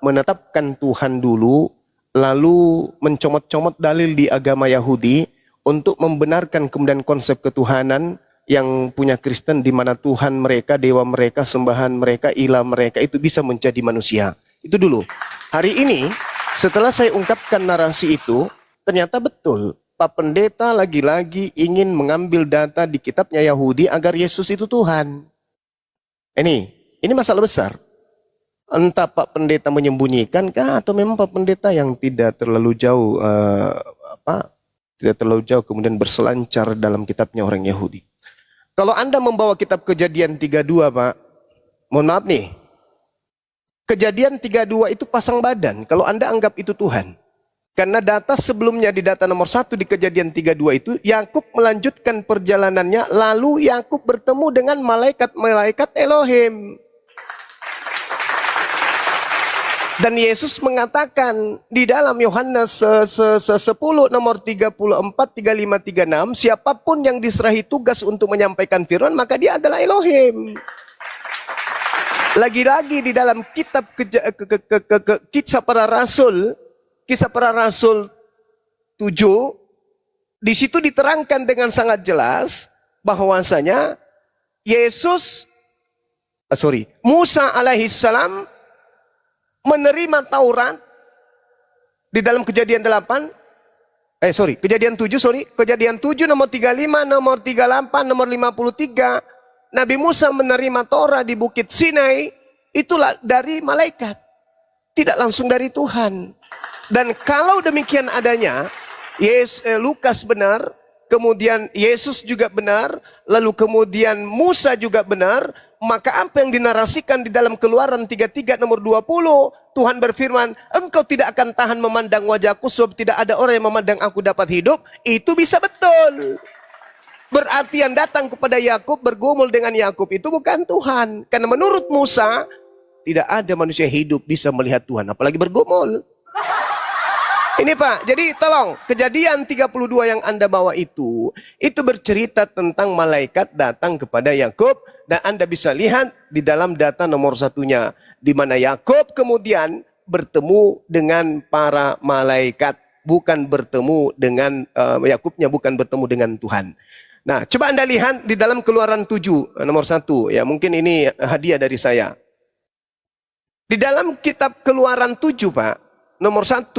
menetapkan Tuhan dulu, lalu mencomot-comot dalil di agama Yahudi untuk membenarkan kemudian konsep ketuhanan yang punya Kristen, di mana Tuhan mereka, dewa mereka, sembahan mereka, ilah mereka itu bisa menjadi manusia. Itu dulu. Hari ini setelah saya ungkapkan narasi itu, ternyata betul Pak Pendeta lagi-lagi ingin mengambil data di kitabnya Yahudi agar Yesus itu Tuhan. Ini masalah besar. Entah Pak Pendeta menyembunyikan kah, atau memang Pak Pendeta yang tidak terlalu jauh tidak terlalu jauh kemudian berselancar dalam kitabnya orang Yahudi. Kalau Anda membawa kitab Kejadian 32, Pak, mohon maaf nih. Kejadian 32 itu pasang badan kalau Anda anggap itu Tuhan. Karena data sebelumnya di data nomor 1 di Kejadian 32 itu, Yakub melanjutkan perjalanannya, lalu Yakub bertemu dengan malaikat-malaikat Elohim. Dan Yesus mengatakan di dalam Yohanes 10 nomor 34, 35, 36, siapapun yang diserahi tugas untuk menyampaikan firman, maka dia adalah Elohim. Lagi-lagi di dalam kitab Kisah Para Rasul, Kisah Para Rasul 7, di situ diterangkan dengan sangat jelas bahwasanya Musa alaihissalam menerima Taurat di dalam Kejadian 7, Kejadian 7 nomor 35, nomor 38, nomor 53. Nabi Musa menerima Taurat di Bukit Sinai, itulah dari malaikat, tidak langsung dari Tuhan. Dan kalau demikian adanya, Lukas benar, kemudian Yesus juga benar, lalu kemudian Musa juga benar, maka apa yang dinarasikan di dalam Keluaran 33 nomor 20, Tuhan berfirman, engkau tidak akan tahan memandang wajahku, sebab tidak ada orang yang memandang aku dapat hidup, itu bisa betul. Berarti yang datang kepada Yakub, bergumul dengan Yakub itu bukan Tuhan. Karena menurut Musa, tidak ada manusia hidup bisa melihat Tuhan, apalagi bergumul. Ini Pak, jadi tolong, Kejadian 32 yang Anda bawa itu bercerita tentang malaikat datang kepada Yakub, dan Anda bisa lihat di dalam data nomor 1-nya, di mana Yakub kemudian bertemu dengan para malaikat, bukan bertemu dengan Yakubnya bukan bertemu dengan Tuhan. Nah, coba Anda lihat di dalam Keluaran 7 nomor 1, ya mungkin ini hadiah dari saya. Di dalam kitab Keluaran 7 Pak, nomor 1,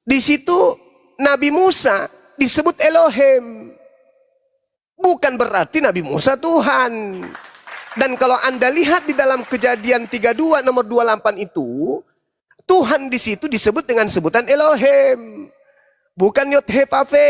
di situ Nabi Musa disebut Elohim. Bukan berarti Nabi Musa Tuhan. Dan kalau Anda lihat di dalam Kejadian 32 nomor 28 itu, Tuhan di situ disebut dengan sebutan Elohim. Bukan Yod He Pape.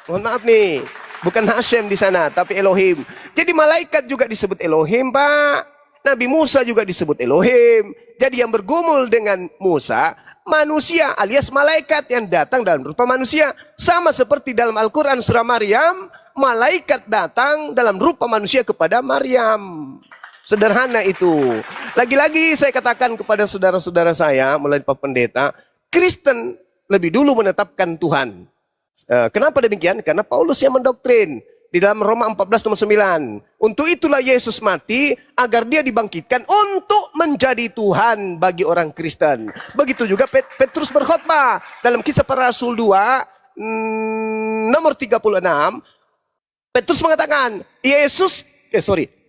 Mohon maaf nih. Bukan Hashem di sana, tapi Elohim. Jadi malaikat juga disebut Elohim, Pak. Nabi Musa juga disebut Elohim. Jadi yang bergumul dengan Musa, manusia alias malaikat yang datang dalam rupa manusia. Sama seperti dalam Al-Quran surah Maryam, malaikat datang dalam rupa manusia kepada Maryam. Sederhana itu. Lagi-lagi saya katakan kepada saudara-saudara saya melalui Pak Pendeta, Kristen lebih dulu menetapkan Tuhan. Kenapa demikian? Karena Paulus yang mendoktrin di dalam Roma 14 nomor 9. Untuk itulah Yesus mati agar dia dibangkitkan untuk menjadi Tuhan bagi orang Kristen. Begitu juga Petrus berkhotbah dalam Kisah Para Rasul 2 nomor 36. Petrus mengatakan,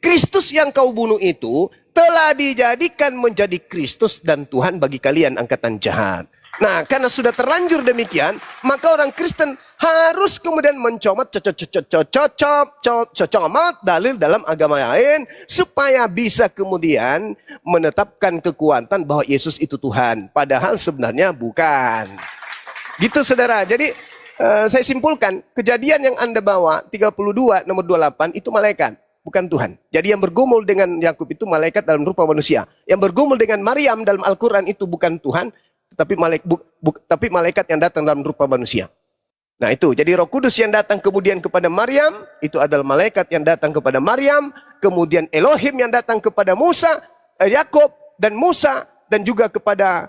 Kristus yang kau bunuh itu telah dijadikan menjadi Kristus dan Tuhan bagi kalian angkatan jahat. Nah, karena sudah terlanjur demikian, maka orang Kristen harus kemudian mencomot cocok dalil dalam agama lain supaya bisa kemudian menetapkan kekuatan bahwa Yesus itu Tuhan, padahal sebenarnya bukan. Gitu saudara. Jadi saya simpulkan, kejadian yang Anda bawa 32 nomor 28 itu malaikat, bukan Tuhan. Jadi yang bergumul dengan Yakub itu malaikat dalam rupa manusia. Yang bergumul dengan Maryam dalam Al-Quran itu bukan Tuhan, tapi malaikat yang datang dalam rupa manusia. Nah itu, jadi Roh Kudus yang datang kemudian kepada Maryam, itu adalah malaikat yang datang kepada Maryam, kemudian Elohim yang datang kepada Musa, Yakub dan Musa, dan juga kepada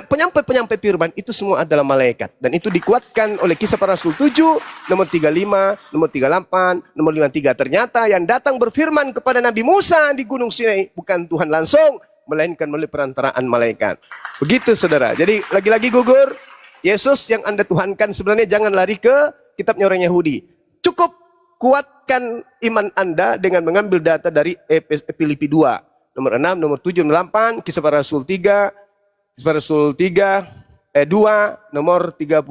penyampai-penyampai firman, itu semua adalah malaikat. Dan itu dikuatkan oleh Kisah Para Rasul 7, nomor 35, nomor 38, nomor 53. Ternyata yang datang berfirman kepada Nabi Musa di Gunung Sinai, bukan Tuhan langsung, melainkan melalui perantaraan malaikat. Begitu saudara. Jadi lagi-lagi gugur, Yesus yang Anda tuhankan sebenarnya jangan lari ke kitabnya orang Yahudi. Cukup kuatkan iman Anda dengan mengambil data dari Filipi 2, nomor 6, nomor 7, nomor 8, Kisah Para Rasul 3, Kisah Para Rasul 2, nomor 36,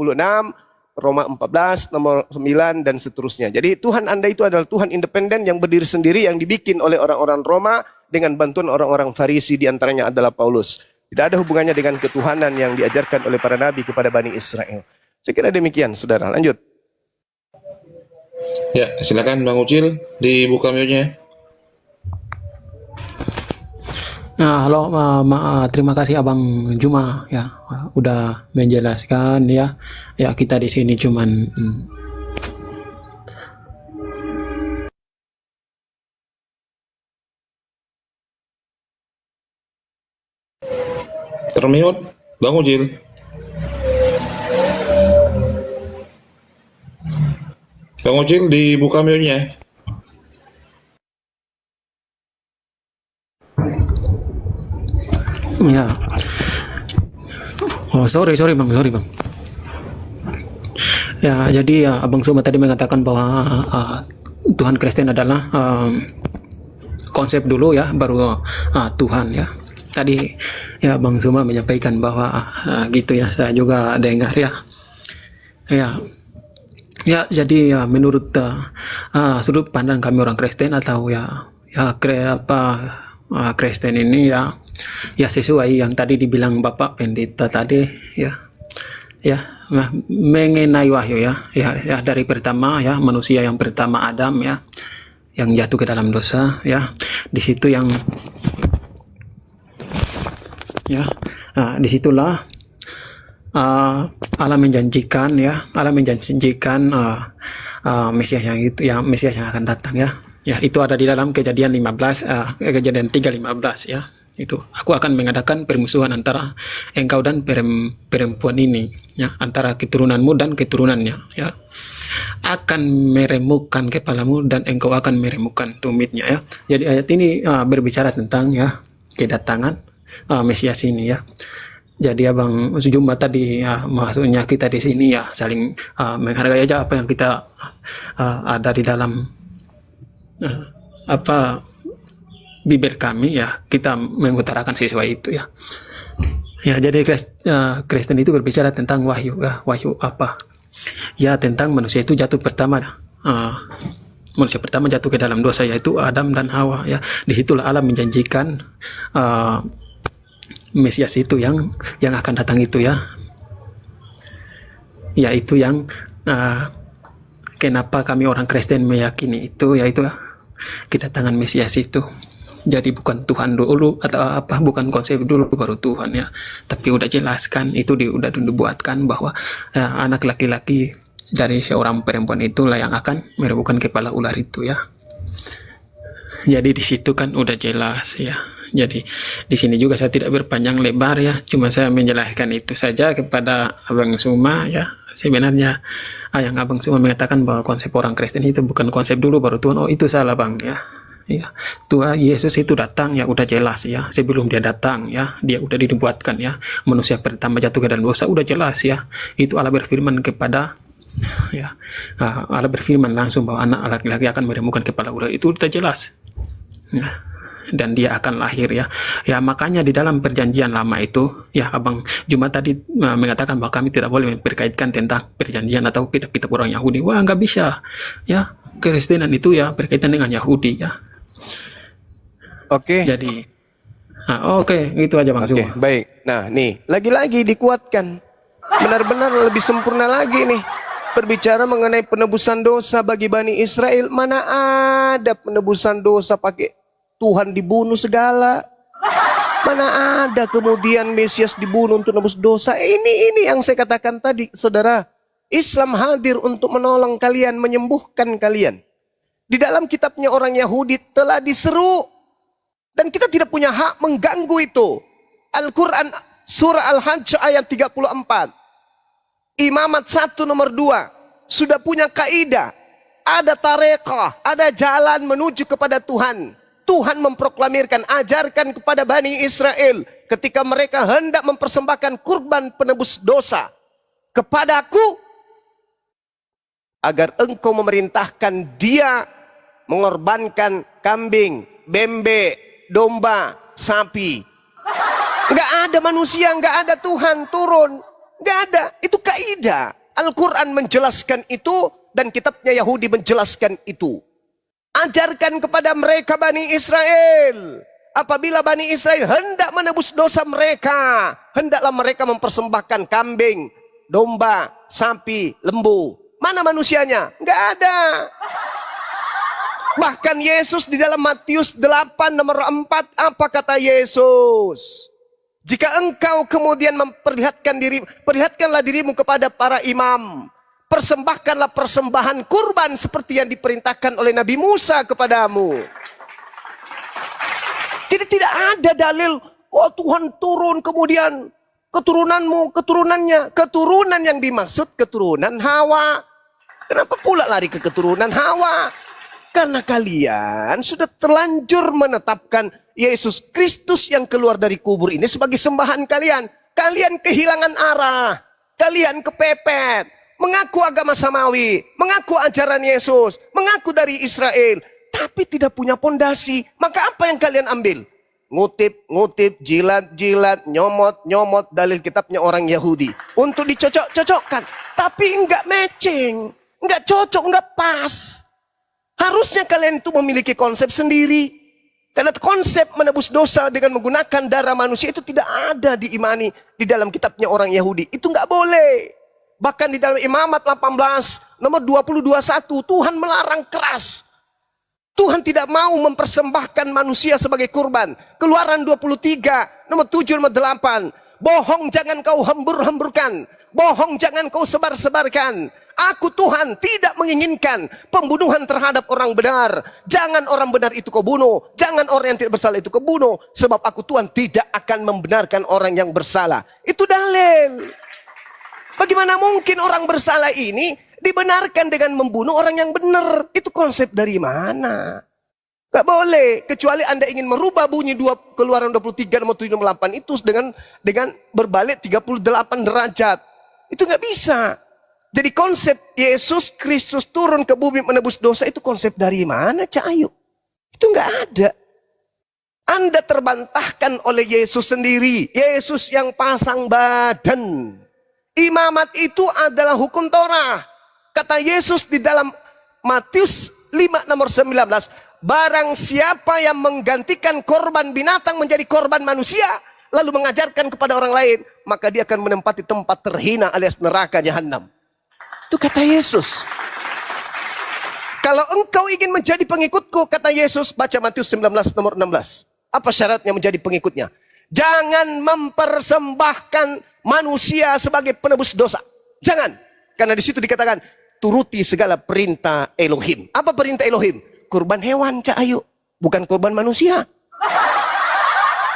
Roma 14, nomor 9, dan seterusnya. Jadi Tuhan Anda itu adalah Tuhan independen yang berdiri sendiri, yang dibikin oleh orang-orang Roma dengan bantuan orang-orang Farisi, diantaranya adalah Paulus. Tidak ada hubungannya dengan ketuhanan yang diajarkan oleh para nabi kepada Bani Israel. Saya kira demikian, saudara. Lanjut. Ya, silakan Bang Ucil, dibuka mute-nya. Nah, halo, terima kasih Abang Juma ya, udah menjelaskan ya. Ya kita di sini cuman Termute, Bang Ucil. Bang Ucil, dibuka mute-nya. ya. Oh, sorry bang. Ya, jadi ya, Abang Suma tadi mengatakan bahwa Tuhan Kristen adalah konsep dulu ya, baru Tuhan ya. Tadi ya Bang Suma menyampaikan bahwa gitu ya, saya juga dengar ya. Ya, jadi ya, menurut sudut pandang kami orang Kristen atau Kristen ini ya sesuai yang tadi dibilang Bapak Pendeta tadi ya mengenai wahyu ya dari pertama ya, manusia yang pertama Adam ya, yang jatuh ke dalam dosa ya, di situ yang disitulah Allah menjanjikan Mesias yang itu ya, Mesias yang akan datang ya. Ya, itu ada di dalam Kejadian 15, Kejadian 3:15 ya. Itu aku akan mengadakan permusuhan antara engkau dan perempuan ini ya, antara keturunanmu dan keturunannya ya. Akan meremukkan kepalamu dan engkau akan meremukkan tumitnya ya. Jadi ayat ini berbicara tentang ya kedatangan Mesias ini ya. Jadi Abang Juma tadi maksudnya kita di sini ya saling menghargai aja apa yang kita ada di dalam bibir kami ya, kita mengutarakan sesuai itu ya. Ya, jadi Kristen itu berbicara tentang wahyu ya, wahyu apa? Ya, tentang manusia itu jatuh pertama. Manusia pertama jatuh ke dalam dosa, yaitu Adam dan Hawa ya. Disitulah Allah menjanjikan Mesias itu yang akan datang itu ya. Ya itu yang kenapa kami orang Kristen meyakini itu, yaitu kedatangan Mesias itu. Jadi bukan Tuhan dulu atau apa, bukan konsep dulu baru Tuhan ya. Tapi udah jelaskan itu, udah dibuatkan bahwa anak laki-laki dari seorang perempuan itulah yang akan meremukkan kepala ular itu ya. Jadi di situ kan udah jelas ya. Jadi di sini juga saya tidak berpanjang lebar ya, cuma saya menjelaskan itu saja kepada Abang Suma ya. Sebenarnya yang Abang Suma mengatakan bahwa konsep orang Kristen itu bukan konsep dulu baru Tuhan, oh itu salah Bang ya. Ya, Tuhan Yesus itu datang ya udah jelas ya, sebelum dia datang ya, dia udah dibuatkan ya, manusia pertama jatuh ke dalam dosa udah jelas ya. Itu Allah berfirman kepada ya, Allah berfirman langsung bahwa anak laki-laki akan meremukkan kepala ular, itu udah jelas ya. Dan dia akan lahir ya. Ya makanya di dalam perjanjian lama itu ya, Abang Juma tadi mengatakan bahwa kami tidak boleh memperkaitkan tentang perjanjian atau kitab-kitab orang Yahudi. Wah nggak bisa ya, Kristenan itu ya berkaitan dengan Yahudi ya. Oke. Jadi oke, itu aja Bang Juma. Baik. Nah nih, lagi-lagi dikuatkan. Benar-benar lebih sempurna lagi nih. Berbicara mengenai penebusan dosa bagi Bani Israel. Mana ada penebusan dosa pakai Tuhan dibunuh segala. Mana ada kemudian Mesias dibunuh untuk menebus dosa. Ini yang saya katakan tadi, saudara. Islam hadir untuk menolong kalian, menyembuhkan kalian. Di dalam kitabnya orang Yahudi telah diseru. Dan kita tidak punya hak mengganggu itu. Al-Quran surah Al-Hajj ayat 34. Imamat 1 nomor 2. Sudah punya kaidah. Ada tarekah, ada jalan menuju kepada Tuhan. Tuhan memproklamirkan, ajarkan kepada Bani Israel. Ketika mereka hendak mempersembahkan kurban penebus dosa. Kepadaku. Agar engkau memerintahkan dia mengorbankan kambing, bembe, domba, sapi. Nggak ada manusia, nggak ada Tuhan turun. Nggak ada. Itu kaidah. Al-Quran menjelaskan itu dan kitabnya Yahudi menjelaskan itu. Ajarkan kepada mereka Bani Israel. Apabila Bani Israel hendak menebus dosa mereka, hendaklah mereka mempersembahkan kambing, domba, sapi, lembu. Mana manusianya? Nggak ada. Bahkan Yesus di dalam Matius 8 nomor 4, apa kata Yesus? Jika engkau kemudian perlihatkanlah dirimu kepada para imam. Persembahkanlah persembahan kurban seperti yang diperintahkan oleh Nabi Musa kepadamu. Jadi tidak ada dalil, oh Tuhan turun kemudian keturunanmu, keturunannya. Keturunan yang dimaksud keturunan Hawa. Kenapa pula lari ke keturunan Hawa? Karena kalian sudah terlanjur menetapkan Yesus Kristus yang keluar dari kubur ini sebagai sembahan kalian. Kalian kehilangan arah. Kalian kepepet. Mengaku agama samawi. Mengaku ajaran Yesus. Mengaku dari Israel. Tapi tidak punya pondasi. Maka apa yang kalian ambil? Ngutip, jilat, nyomot dalil kitabnya orang Yahudi. Untuk dicocok-cocokkan. Tapi enggak matching. Enggak cocok, enggak pas. Harusnya kalian itu memiliki konsep sendiri. Karena konsep menebus dosa dengan menggunakan darah manusia itu tidak ada diimani di dalam kitabnya orang Yahudi. Itu nggak boleh. Bahkan di dalam Imamat 18 nomor 20-21 Tuhan melarang keras. Tuhan tidak mau mempersembahkan manusia sebagai kurban. Keluaran 23 nomor 7 nomor 8. Bohong jangan kau hembur-hemburkan. Bohong jangan kau sebar-sebarkan. Aku Tuhan tidak menginginkan pembunuhan terhadap orang benar. Jangan orang benar itu kau bunuh. Jangan orang yang tidak bersalah itu kau bunuh. Sebab aku Tuhan tidak akan membenarkan orang yang bersalah. Itu dalil. Bagaimana mungkin orang bersalah ini dibenarkan dengan membunuh orang yang benar? Itu konsep dari mana? Gak boleh. Kecuali Anda ingin merubah bunyi Keluaran 23 nomor 7 nomor 8 itu dengan berbalik 38 derajat. Itu gak bisa. Jadi konsep Yesus Kristus turun ke bumi menebus dosa itu konsep dari mana, Cak Ayu? Itu nggak ada. Anda terbantahkan oleh Yesus sendiri. Yesus yang pasang badan. Imamat itu adalah hukum Torah. Kata Yesus di dalam Matius 5 nomor 19. Barang siapa yang menggantikan korban binatang menjadi korban manusia. Lalu mengajarkan kepada orang lain. Maka dia akan menempati tempat terhina alias neraka jahanam. Itu kata Yesus. Kalau engkau ingin menjadi pengikutku, kata Yesus, baca Matius 19 nomor 16. Apa syaratnya menjadi pengikutnya? Jangan mempersembahkan manusia sebagai penebus dosa. Jangan. Karena di situ dikatakan, turuti segala perintah Elohim. Apa perintah Elohim? Kurban hewan, Cak Ayu. Bukan kurban manusia.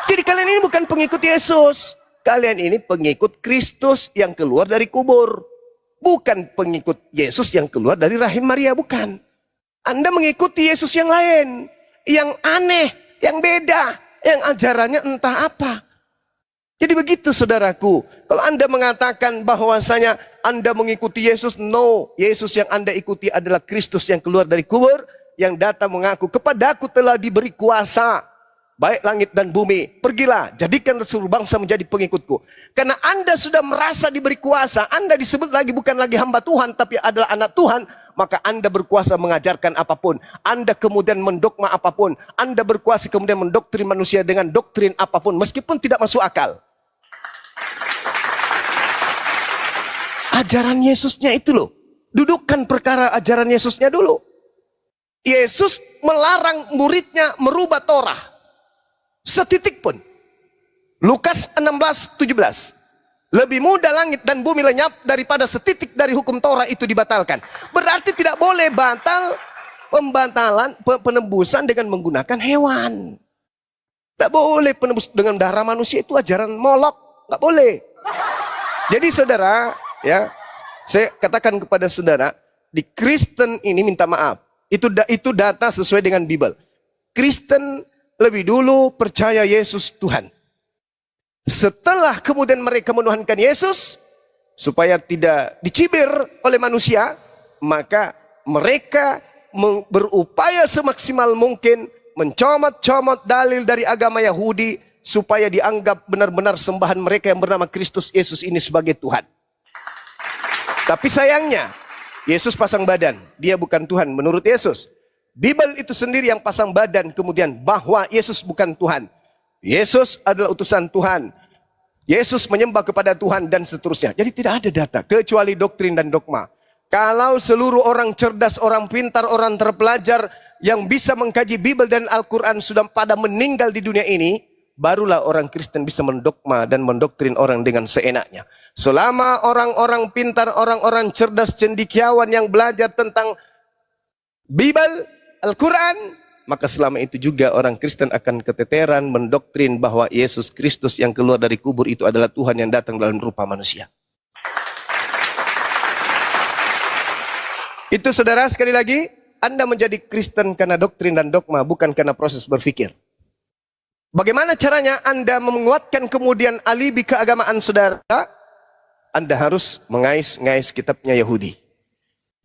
Jadi kalian ini bukan pengikut Yesus. Kalian ini pengikut Kristus yang keluar dari kubur. Bukan pengikut Yesus yang keluar dari rahim Maria, bukan. Anda mengikuti Yesus yang lain. Yang aneh, yang beda. Yang ajarannya entah apa. Jadi begitu saudaraku. Kalau Anda mengatakan bahwasanya Anda mengikuti Yesus, no. Yesus yang Anda ikuti adalah Kristus yang keluar dari kubur. Yang datang mengaku, kepadaku telah diberi kuasa. Baik langit dan bumi, pergilah, jadikan seluruh bangsa menjadi pengikutku. Karena Anda sudah merasa diberi kuasa, Anda disebut lagi bukan lagi hamba Tuhan, tapi adalah anak Tuhan, maka Anda berkuasa mengajarkan apapun. Anda kemudian mendogma apapun. Anda berkuasa kemudian mendoktrin manusia dengan doktrin apapun, meskipun tidak masuk akal. Ajaran Yesusnya itu loh. Dudukkan perkara ajaran Yesusnya dulu. Yesus melarang muridnya merubah Torah. Setitik pun. Lukas 16:17. Lebih mudah langit dan bumi lenyap daripada setitik dari hukum Torah itu dibatalkan. Berarti tidak boleh batal pembatalan penebusan dengan menggunakan hewan. Tidak boleh penebus dengan darah manusia, itu ajaran Molok. Tidak boleh. Jadi saudara, ya, saya katakan kepada saudara, di Kristen ini minta maaf. Itu data sesuai dengan Bible. Kristen lebih dulu percaya Yesus Tuhan. Setelah kemudian mereka menuhankan Yesus, supaya tidak dicibir oleh manusia, maka mereka berupaya semaksimal mungkin mencomot-comot dalil dari agama Yahudi, supaya dianggap benar-benar sembahan mereka yang bernama Kristus Yesus ini sebagai Tuhan. Tapi sayangnya, Yesus pasang badan, dia bukan Tuhan menurut Yesus. Bible itu sendiri yang pasang badan kemudian bahwa Yesus bukan Tuhan. Yesus adalah utusan Tuhan. Yesus menyembah kepada Tuhan dan seterusnya. Jadi tidak ada data kecuali doktrin dan dogma. Kalau seluruh orang cerdas, orang pintar, orang terpelajar yang bisa mengkaji Bible dan Al-Quran sudah pada meninggal di dunia ini, barulah orang Kristen bisa mendogma dan mendoktrin orang dengan seenaknya. Selama orang-orang pintar, orang-orang cerdas, cendekiawan yang belajar tentang Bible, Al-Quran, maka selama itu juga orang Kristen akan keteteran mendoktrin bahwa Yesus Kristus yang keluar dari kubur itu adalah Tuhan yang datang dalam rupa manusia. Itu saudara, sekali lagi, Anda menjadi Kristen karena doktrin dan dogma, bukan karena proses berpikir. Bagaimana caranya Anda menguatkan kemudian alibi keagamaan saudara? Anda harus mengais-ngais kitabnya Yahudi.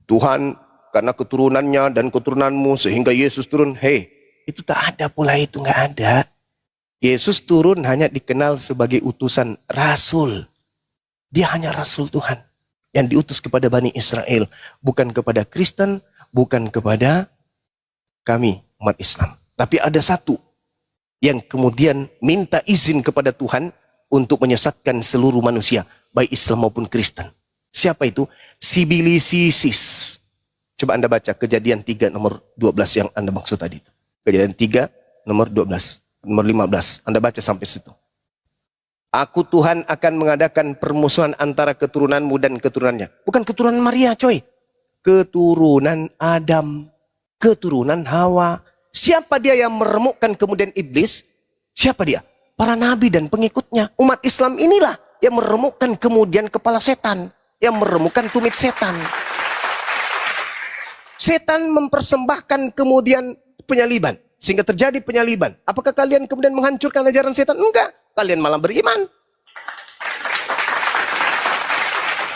Tuhan karena keturunannya dan keturunanmu sehingga Yesus turun. Hei, itu tak ada pula, itu nggak ada. Yesus turun hanya dikenal sebagai utusan rasul. Dia hanya rasul Tuhan yang diutus kepada Bani Israel, bukan kepada Kristen, bukan kepada kami umat Islam. Tapi ada satu yang kemudian minta izin kepada Tuhan untuk menyesatkan seluruh manusia, baik Islam maupun Kristen. Siapa itu? Sibilisisis. Coba Anda baca Kejadian 3 nomor 12 yang Anda maksud tadi. Kejadian 3 nomor 12, nomor 15. Anda baca sampai situ. Aku Tuhan akan mengadakan permusuhan antara keturunanmu dan keturunannya. Bukan keturunan Maria, coy. Keturunan Adam, keturunan Hawa. Siapa dia yang meremukkan kemudian iblis? Siapa dia? Para nabi dan pengikutnya. Umat Islam inilah yang meremukkan kemudian kepala setan, yang meremukkan tumit setan. Setan mempersembahkan kemudian penyaliban, sehingga terjadi penyaliban. Apakah kalian kemudian menghancurkan ajaran setan? Enggak, kalian malah beriman.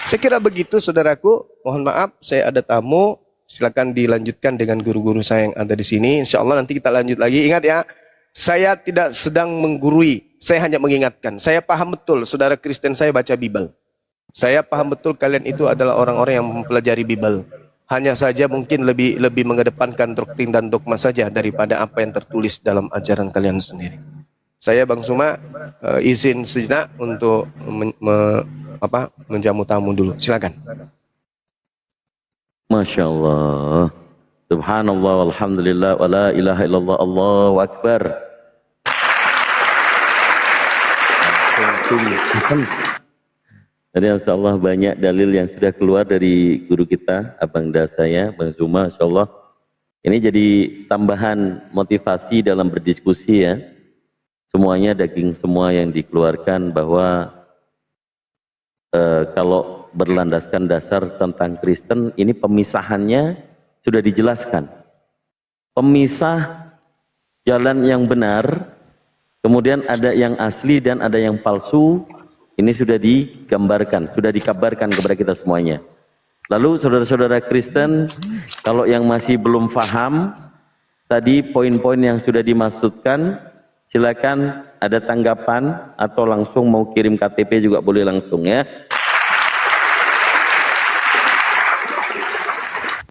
Saya kira begitu saudaraku. Mohon maaf, saya ada tamu. Silakan dilanjutkan dengan guru-guru saya yang ada di sini. Insya Allah nanti kita lanjut lagi. Ingat ya, saya tidak sedang menggurui. Saya hanya mengingatkan. Saya paham betul saudara Kristen saya baca Bible. Saya paham betul kalian itu adalah orang-orang yang mempelajari Bible. Hanya saja mungkin lebih mengedepankan doktrin dan dogma saja daripada apa yang tertulis dalam ajaran kalian sendiri. Saya Bang Suma izin sejenak untuk menjamu tamu dulu. Silakan. Masya Allah. Subhanallah, walhamdulillah, wa la ilaha illallah, Allahu Akbar. Jadi Insya Allah banyak dalil yang sudah keluar dari guru kita, Abang Dasaya, Bang Zuma, Insya Allah. Ini jadi tambahan motivasi dalam berdiskusi ya. Semuanya daging semua yang dikeluarkan bahwa kalau berlandaskan dasar tentang Kristen, ini pemisahannya sudah dijelaskan. Pemisah jalan yang benar, kemudian ada yang asli dan ada yang palsu. Ini sudah digambarkan, sudah dikabarkan kepada kita semuanya. Lalu saudara-saudara Kristen, kalau yang masih belum paham tadi poin-poin yang sudah dimaksudkan, silakan ada tanggapan atau langsung mau kirim KTP juga boleh langsung ya.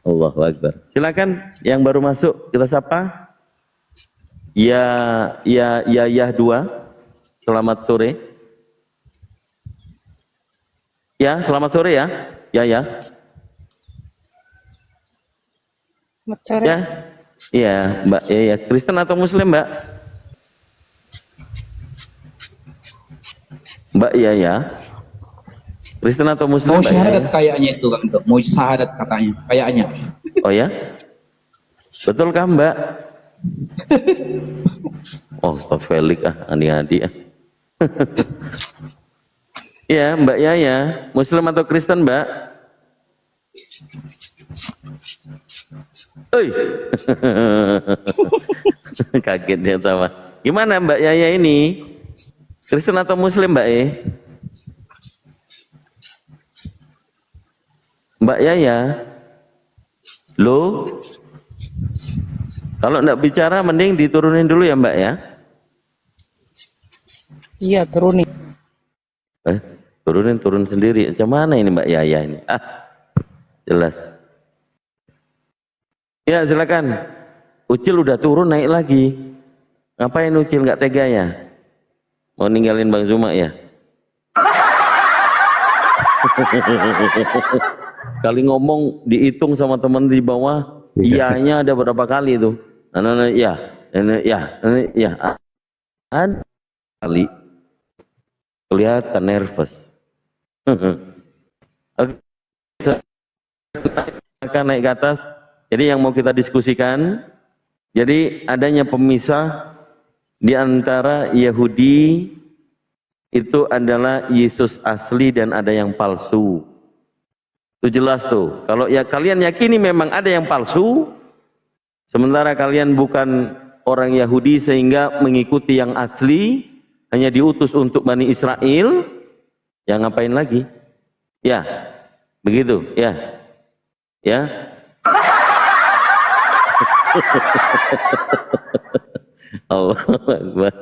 Allahu Akbar. Silakan yang baru masuk kita sapa. Ya 2. Selamat sore. Ya, selamat sore ya. Ya. Selamat sore. Ya. Iya, Mbak. Ya, Kristen atau Muslim, Mbak? Mbak ya. Kristen atau Muslim? Mau syahadat kayaknya itu kan, mau syahadat katanya, kayaknya. Oh ya? Betul kah Mbak? Oh, Pak Felix adik-adik. Ya, Mbak Yaya, Muslim atau Kristen Mbak? Oi. Kaget dia sama. Gimana Mbak Yaya ini? Kristen atau Muslim Mbak Mbak Yaya, lo kalau enggak bicara mending diturunin dulu ya Mbak ya. Iya, turunin. Turun sendiri. Macam mana ini Mbak Yaya ini? Jelas. Ya silakan. Ucil udah turun naik lagi. Ngapain Ucil nggak tega ya? Mau ninggalin Bang Zuma ya? Sekali ngomong dihitung sama teman di bawah, iyanya ada berapa kali itu? Ya. Ada kali. Kelihatan nervous. Akan naik ke atas. Jadi yang mau kita diskusikan, jadi adanya pemisah di antara Yahudi itu adalah Yesus asli dan ada yang palsu. Itu jelas tuh. Kalau ya kalian yakini memang ada yang palsu, sementara kalian bukan orang Yahudi sehingga mengikuti yang asli, hanya diutus untuk Bani Israel, ya ngapain lagi? Ya, begitu, ya. Allahu Akbar.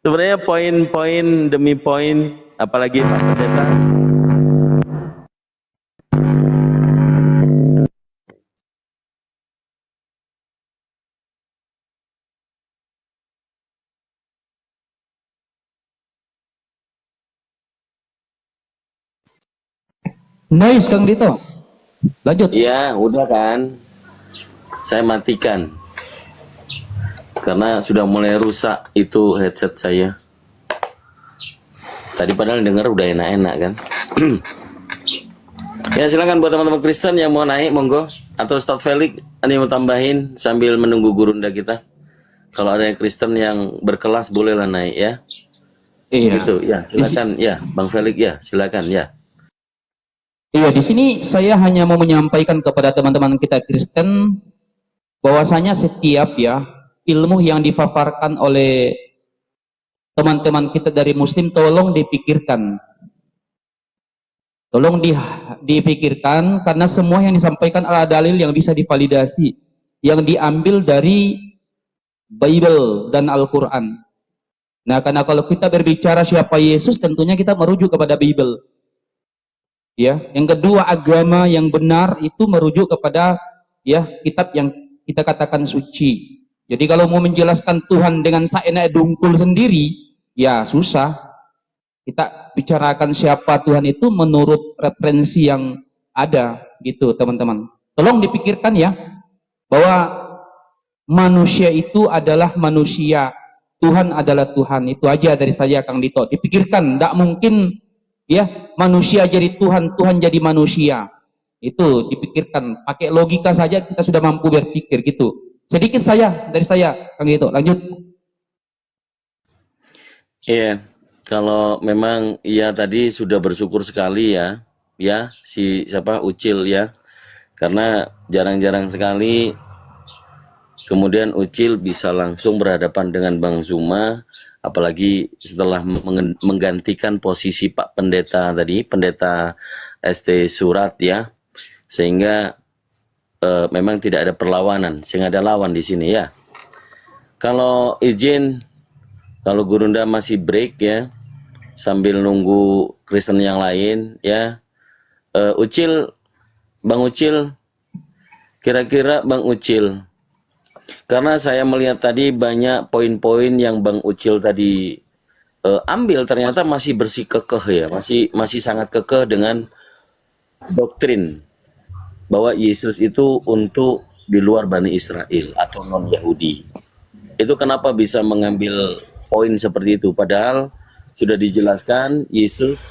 Sebenarnya poin-poin demi poin, apalagi Pak Pendeta. Nice Kang Dito. Lanjut. Iya, udah kan. Saya matikan. Karena sudah mulai rusak itu headset saya. Tadi padahal dengar udah enak-enak kan. Ya silakan buat teman-teman Kristen yang mau naik monggo. Atau Ustadz Felix ada yang mau tambahin sambil menunggu gurunda kita. Kalau ada yang Kristen yang berkelas bolehlah naik ya. Iya. Gitu ya, silakan ya, Bang Felix ya, silakan ya. Iya, di sini saya hanya mau menyampaikan kepada teman-teman kita Kristen bahwasanya setiap ya ilmu yang dipaparkan oleh teman-teman kita dari Muslim tolong dipikirkan. Tolong dipikirkan karena semua yang disampaikan adalah dalil yang bisa divalidasi, yang diambil dari Bible dan Al-Qur'an. Nah, karena kalau kita berbicara siapa Yesus, tentunya kita merujuk kepada Bible. Ya, yang kedua agama yang benar itu merujuk kepada ya kitab yang kita katakan suci. Jadi kalau mau menjelaskan Tuhan dengan seenak dungkul sendiri, ya susah. Kita bicarakan siapa Tuhan itu menurut referensi yang Ada gitu teman-teman. Tolong dipikirkan ya bahwa manusia itu adalah manusia, Tuhan adalah Tuhan. Itu aja dari saya Kang Dito. Dipikirkan, tidak mungkin ya manusia jadi Tuhan, Tuhan jadi manusia. Itu dipikirkan, pakai logika saja kita sudah mampu berpikir gitu. Sedikit saja dari saya Kang Dito. Lanjut. Iya, kalau memang ia tadi sudah bersyukur sekali ya si siapa Ucil ya, karena jarang-jarang sekali kemudian Ucil bisa langsung berhadapan dengan Bang Zuma, apalagi setelah menggantikan posisi Pak Pendeta tadi, Pendeta ST Surat ya, sehingga memang tidak ada perlawanan, sehingga ada lawan di sini ya. Kalau izin, kalau Gurunda masih break ya, sambil nunggu Kristen yang lain ya, Ucil, Bang Ucil, kira-kira Bang Ucil, karena saya melihat tadi banyak poin-poin yang Bang Ucil tadi ambil, ternyata masih bersikukuh ya, masih sangat kekeh dengan doktrin bahwa Yesus itu untuk di luar Bani Israel atau non-Yahudi. Itu kenapa bisa mengambil poin seperti itu, padahal sudah dijelaskan Yesus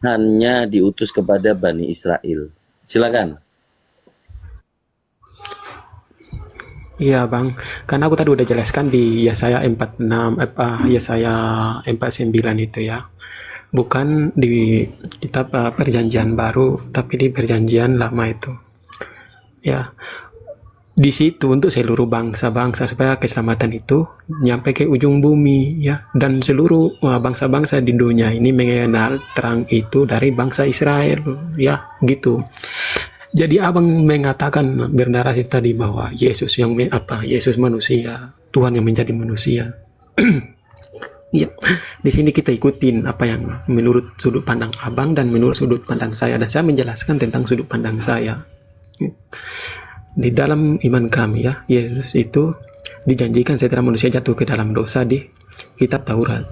hanya diutus kepada Bani Israel. Silakan. Iya Bang, karena aku tadi udah jelaskan di Yesaya 46, Yesaya 49 itu ya. Bukan di kitab Perjanjian Baru, tapi di Perjanjian Lama itu. Ya, di situ untuk seluruh bangsa-bangsa supaya keselamatan itu nyampe ke ujung bumi ya, dan seluruh bangsa-bangsa di dunia ini mengenal terang itu dari bangsa Israel ya, gitu. Jadi abang mengatakan bernarasi tadi bahwa Yesus yang Yesus manusia, Tuhan yang menjadi manusia. Ya, di sini kita ikutin apa yang menurut sudut pandang abang dan menurut sudut pandang saya, dan saya menjelaskan tentang sudut pandang saya. Di dalam iman kami ya, Yesus itu dijanjikan setelah manusia jatuh ke dalam dosa di kitab Taurat,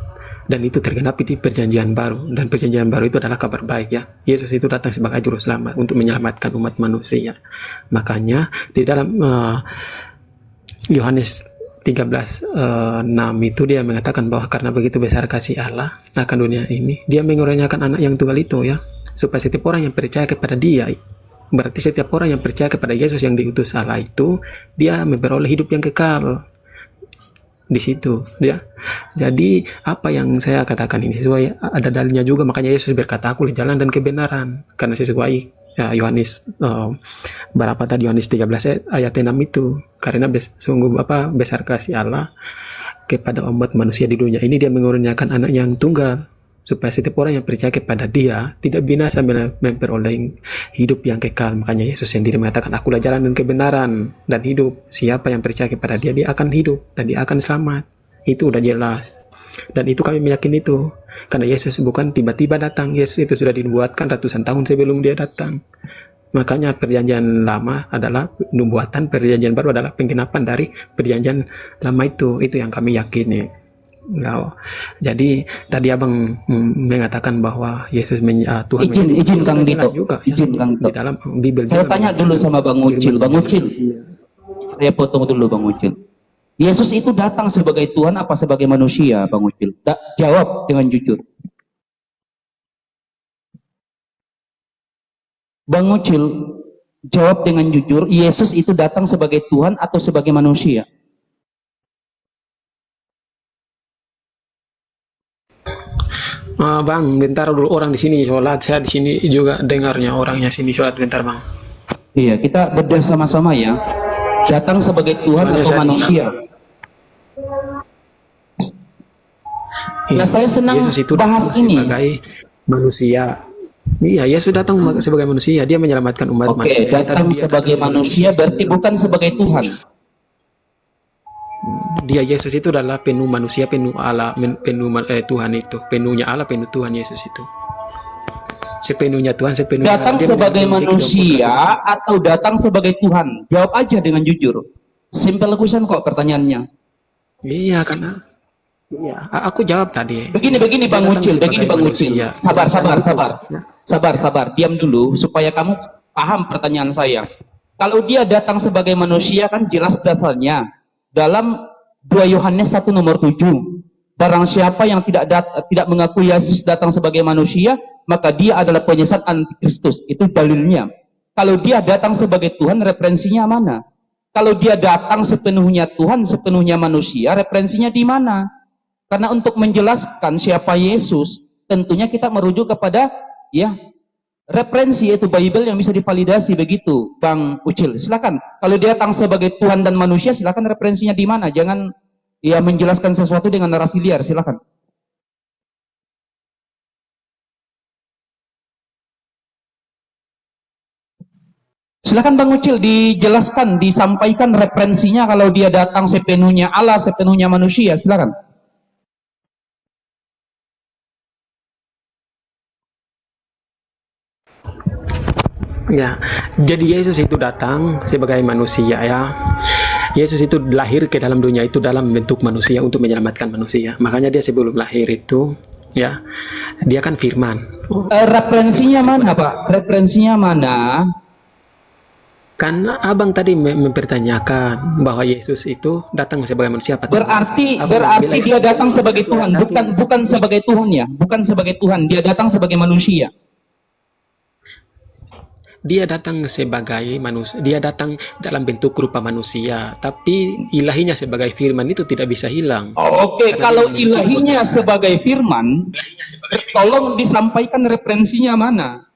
dan itu tergenapi di Perjanjian Baru, dan Perjanjian Baru itu adalah kabar baik ya. Yesus itu datang sebagai juru selamat untuk menyelamatkan umat manusia. Makanya di dalam Yohanes 13:6 itu dia mengatakan bahwa karena begitu besar kasih Allah akan dunia ini, dia mengurniakan anak yang tunggal itu ya, supaya setiap orang yang percaya kepada dia, berarti setiap orang yang percaya kepada Yesus yang diutus Allah itu, dia memperoleh hidup yang kekal. Di situ ya. Jadi apa yang saya katakan ini sesuai, ada dalilnya juga, makanya Yesus berkata aku jalan dan kebenaran, karena sesuai ya, Yohanes berapa tadi, Yohanes 13 ayat 6 itu, karena sungguh besar kasih Allah kepada umat manusia di dunia ini, dia mengurniakan anak yang tunggal supaya setiap orang yang percaya kepada dia tidak binasa, memperoleh hidup yang kekal. Makanya Yesus sendiri mengatakan akulah jalan dan kebenaran dan hidup, siapa yang percaya kepada dia, dia akan hidup dan dia akan selamat. Itu udah jelas, dan itu kami meyakini itu karena Yesus bukan tiba-tiba datang. Yesus itu sudah dinubuatkan ratusan tahun sebelum dia datang. Makanya Perjanjian Lama adalah nubuatan, Perjanjian Baru adalah penggenapan dari Perjanjian Lama itu yang kami yakini. Nah, jadi tadi abang mengatakan bahwa Yesus Tuhan izin Kang Dito juga izin ya, Kang Dito. di dalam Bible Saya tanya dulu sama Bang Ucil. Saya potong dulu Bang Ucil. Yesus itu datang sebagai Tuhan apa sebagai manusia Bang Ucil? Jawab dengan jujur. Bang Ucil, jawab dengan jujur, Yesus itu datang sebagai Tuhan atau sebagai manusia? Bang, bentar dulu, orang di sini sholat, saya di sini juga dengarnya orangnya sini sholat, bentar Bang. Iya, kita bedah sama-sama ya. Datang sebagai Tuhan atau manusia? Nah, saya senang Yesus itu bahas ini sebagai manusia. Iya, Yesus datang sebagai manusia, dia menyelamatkan umat manusia. Oke, datang sebagai manusia berarti bukan sebagai Tuhan. Dia Yesus itu adalah penuh manusia, penuh Allah, penuh Tuhan itu, penuhnya Allah, penuh Tuhan Yesus itu. Sepenuhnya Tuhan, sepenuhnya Datang Allah. sebagai manusia atau datang sebagai Tuhan? Jawab aja dengan jujur. Simple question kok pertanyaannya. Iya, karena iya, aku jawab tadi. Begini Bang Ucil, Sabar. Diam dulu supaya kamu Paham pertanyaan saya? Kalau dia datang sebagai manusia kan jelas dasarnya. Dalam 2 Yohanes 1 nomor 7. Barang siapa yang tidak mengakui Yesus datang sebagai manusia, maka dia adalah penyesat antikristus. Itu dalilnya. Kalau dia datang sebagai Tuhan, referensinya mana? Kalau dia datang sepenuhnya Tuhan, sepenuhnya manusia, referensinya di mana? Karena untuk menjelaskan siapa Yesus, tentunya kita merujuk kepada ya referensi, yaitu Bible yang bisa divalidasi. Begitu Bang Ucil, silakan. Kalau dia datang sebagai Tuhan dan manusia, silakan referensinya di mana. Jangan ya menjelaskan sesuatu dengan narasi liar. Silakan. Silakan Bang Ucil, dijelaskan, disampaikan referensinya kalau dia datang sepenuhnya Allah, sepenuhnya manusia. Silakan. Ya, jadi Yesus itu datang sebagai manusia ya. Yesus itu lahir ke dalam dunia itu dalam bentuk manusia untuk menyelamatkan manusia. Makanya dia sebelum lahir itu ya, dia kan firman. Referensinya mana, Pak? Referensinya mana? Karena abang tadi mempertanyakan bahwa Yesus itu datang sebagai manusia apa? Berarti dia datang sebagai Tuhan, bukan sebagai Tuhan ya, bukan sebagai Tuhan, dia datang sebagai manusia. Dia datang sebagai manusia, dia datang dalam bentuk rupa manusia, tapi ilahinya sebagai firman itu tidak bisa hilang. Oke, kalau ilahinya sebagai firman, tolong disampaikan referensinya mana?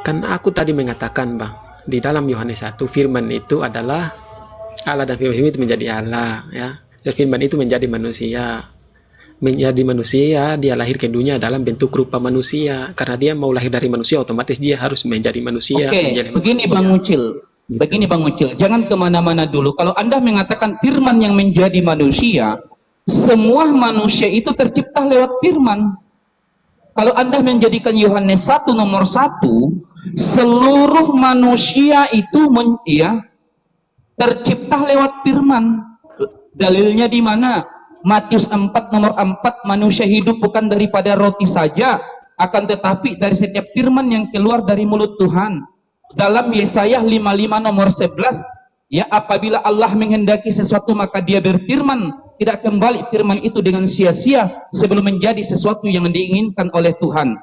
Kan aku tadi mengatakan Bang, di dalam Yohanes 1 firman itu adalah Allah dan firman itu menjadi Allah ya. Dan firman itu menjadi manusia. Menjadi manusia, dia lahir ke dunia dalam bentuk rupa manusia. Karena dia mau lahir dari manusia, otomatis dia harus menjadi manusia. Oke, begini Bang Ucil. Begini Bang Ucil, jangan kemana-mana dulu. Kalau Anda mengatakan firman yang menjadi manusia, semua manusia itu tercipta lewat firman. Kalau Anda menjadikan Yohanes 1 nomor 1, seluruh manusia itu tercipta lewat firman. Dalilnya di mana? Matius 4 nomor 4, manusia hidup bukan daripada roti saja, akan tetapi dari setiap firman yang keluar dari mulut Tuhan. Dalam Yesaya 55 nomor 11, ya, apabila Allah menghendaki sesuatu maka dia berfirman, tidak kembali firman itu dengan sia-sia sebelum menjadi sesuatu yang diinginkan oleh Tuhan.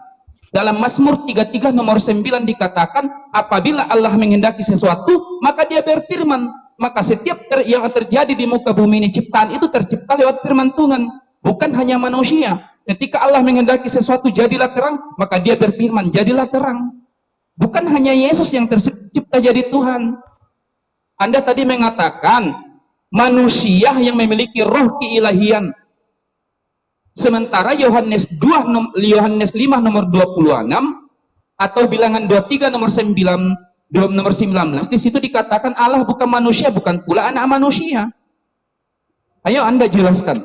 Dalam Mazmur 33 nomor 9 dikatakan, apabila Allah menghendaki sesuatu maka dia berfirman. Maka setiap yang terjadi di muka bumi ini ciptaan itu tercipta lewat firman Tuhan, bukan hanya manusia. Ketika Allah menghendaki sesuatu jadilah terang, maka dia berfirman jadilah terang. Bukan hanya Yesus yang tercipta jadi Tuhan. Anda tadi mengatakan manusia yang memiliki roh keilahian. Sementara Yohanes 5 nomor 26 atau bilangan 23 nomor 19 di situ dikatakan Allah bukan manusia, bukan pula anak manusia. Ayo Anda jelaskan.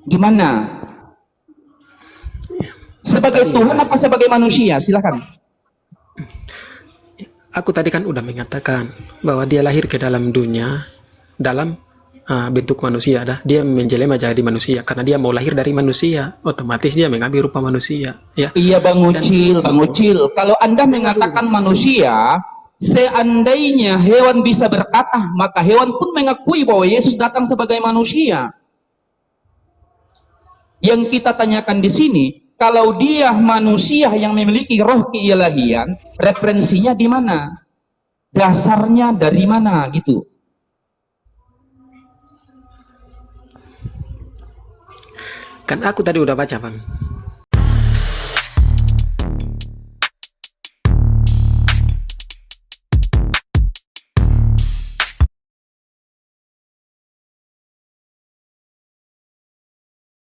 Gimana? Sebagai Tuhan apa sebagai manusia? Silakan. Aku tadi kan udah mengatakan bahwa dia lahir ke dalam dunia dalam bentuk manusia, dia menjelma jadi manusia karena dia mau lahir dari manusia, otomatis dia mengambil rupa manusia ya. Iya Bang Ucil, kalau Anda mengatakan manusia, seandainya hewan bisa berkata, maka hewan pun mengakui bahwa Yesus datang sebagai manusia. Yang kita tanyakan di sini, kalau dia manusia yang memiliki roh keilahian, referensinya di mana? Dasarnya dari mana gitu? Kan aku tadi udah baca Bang.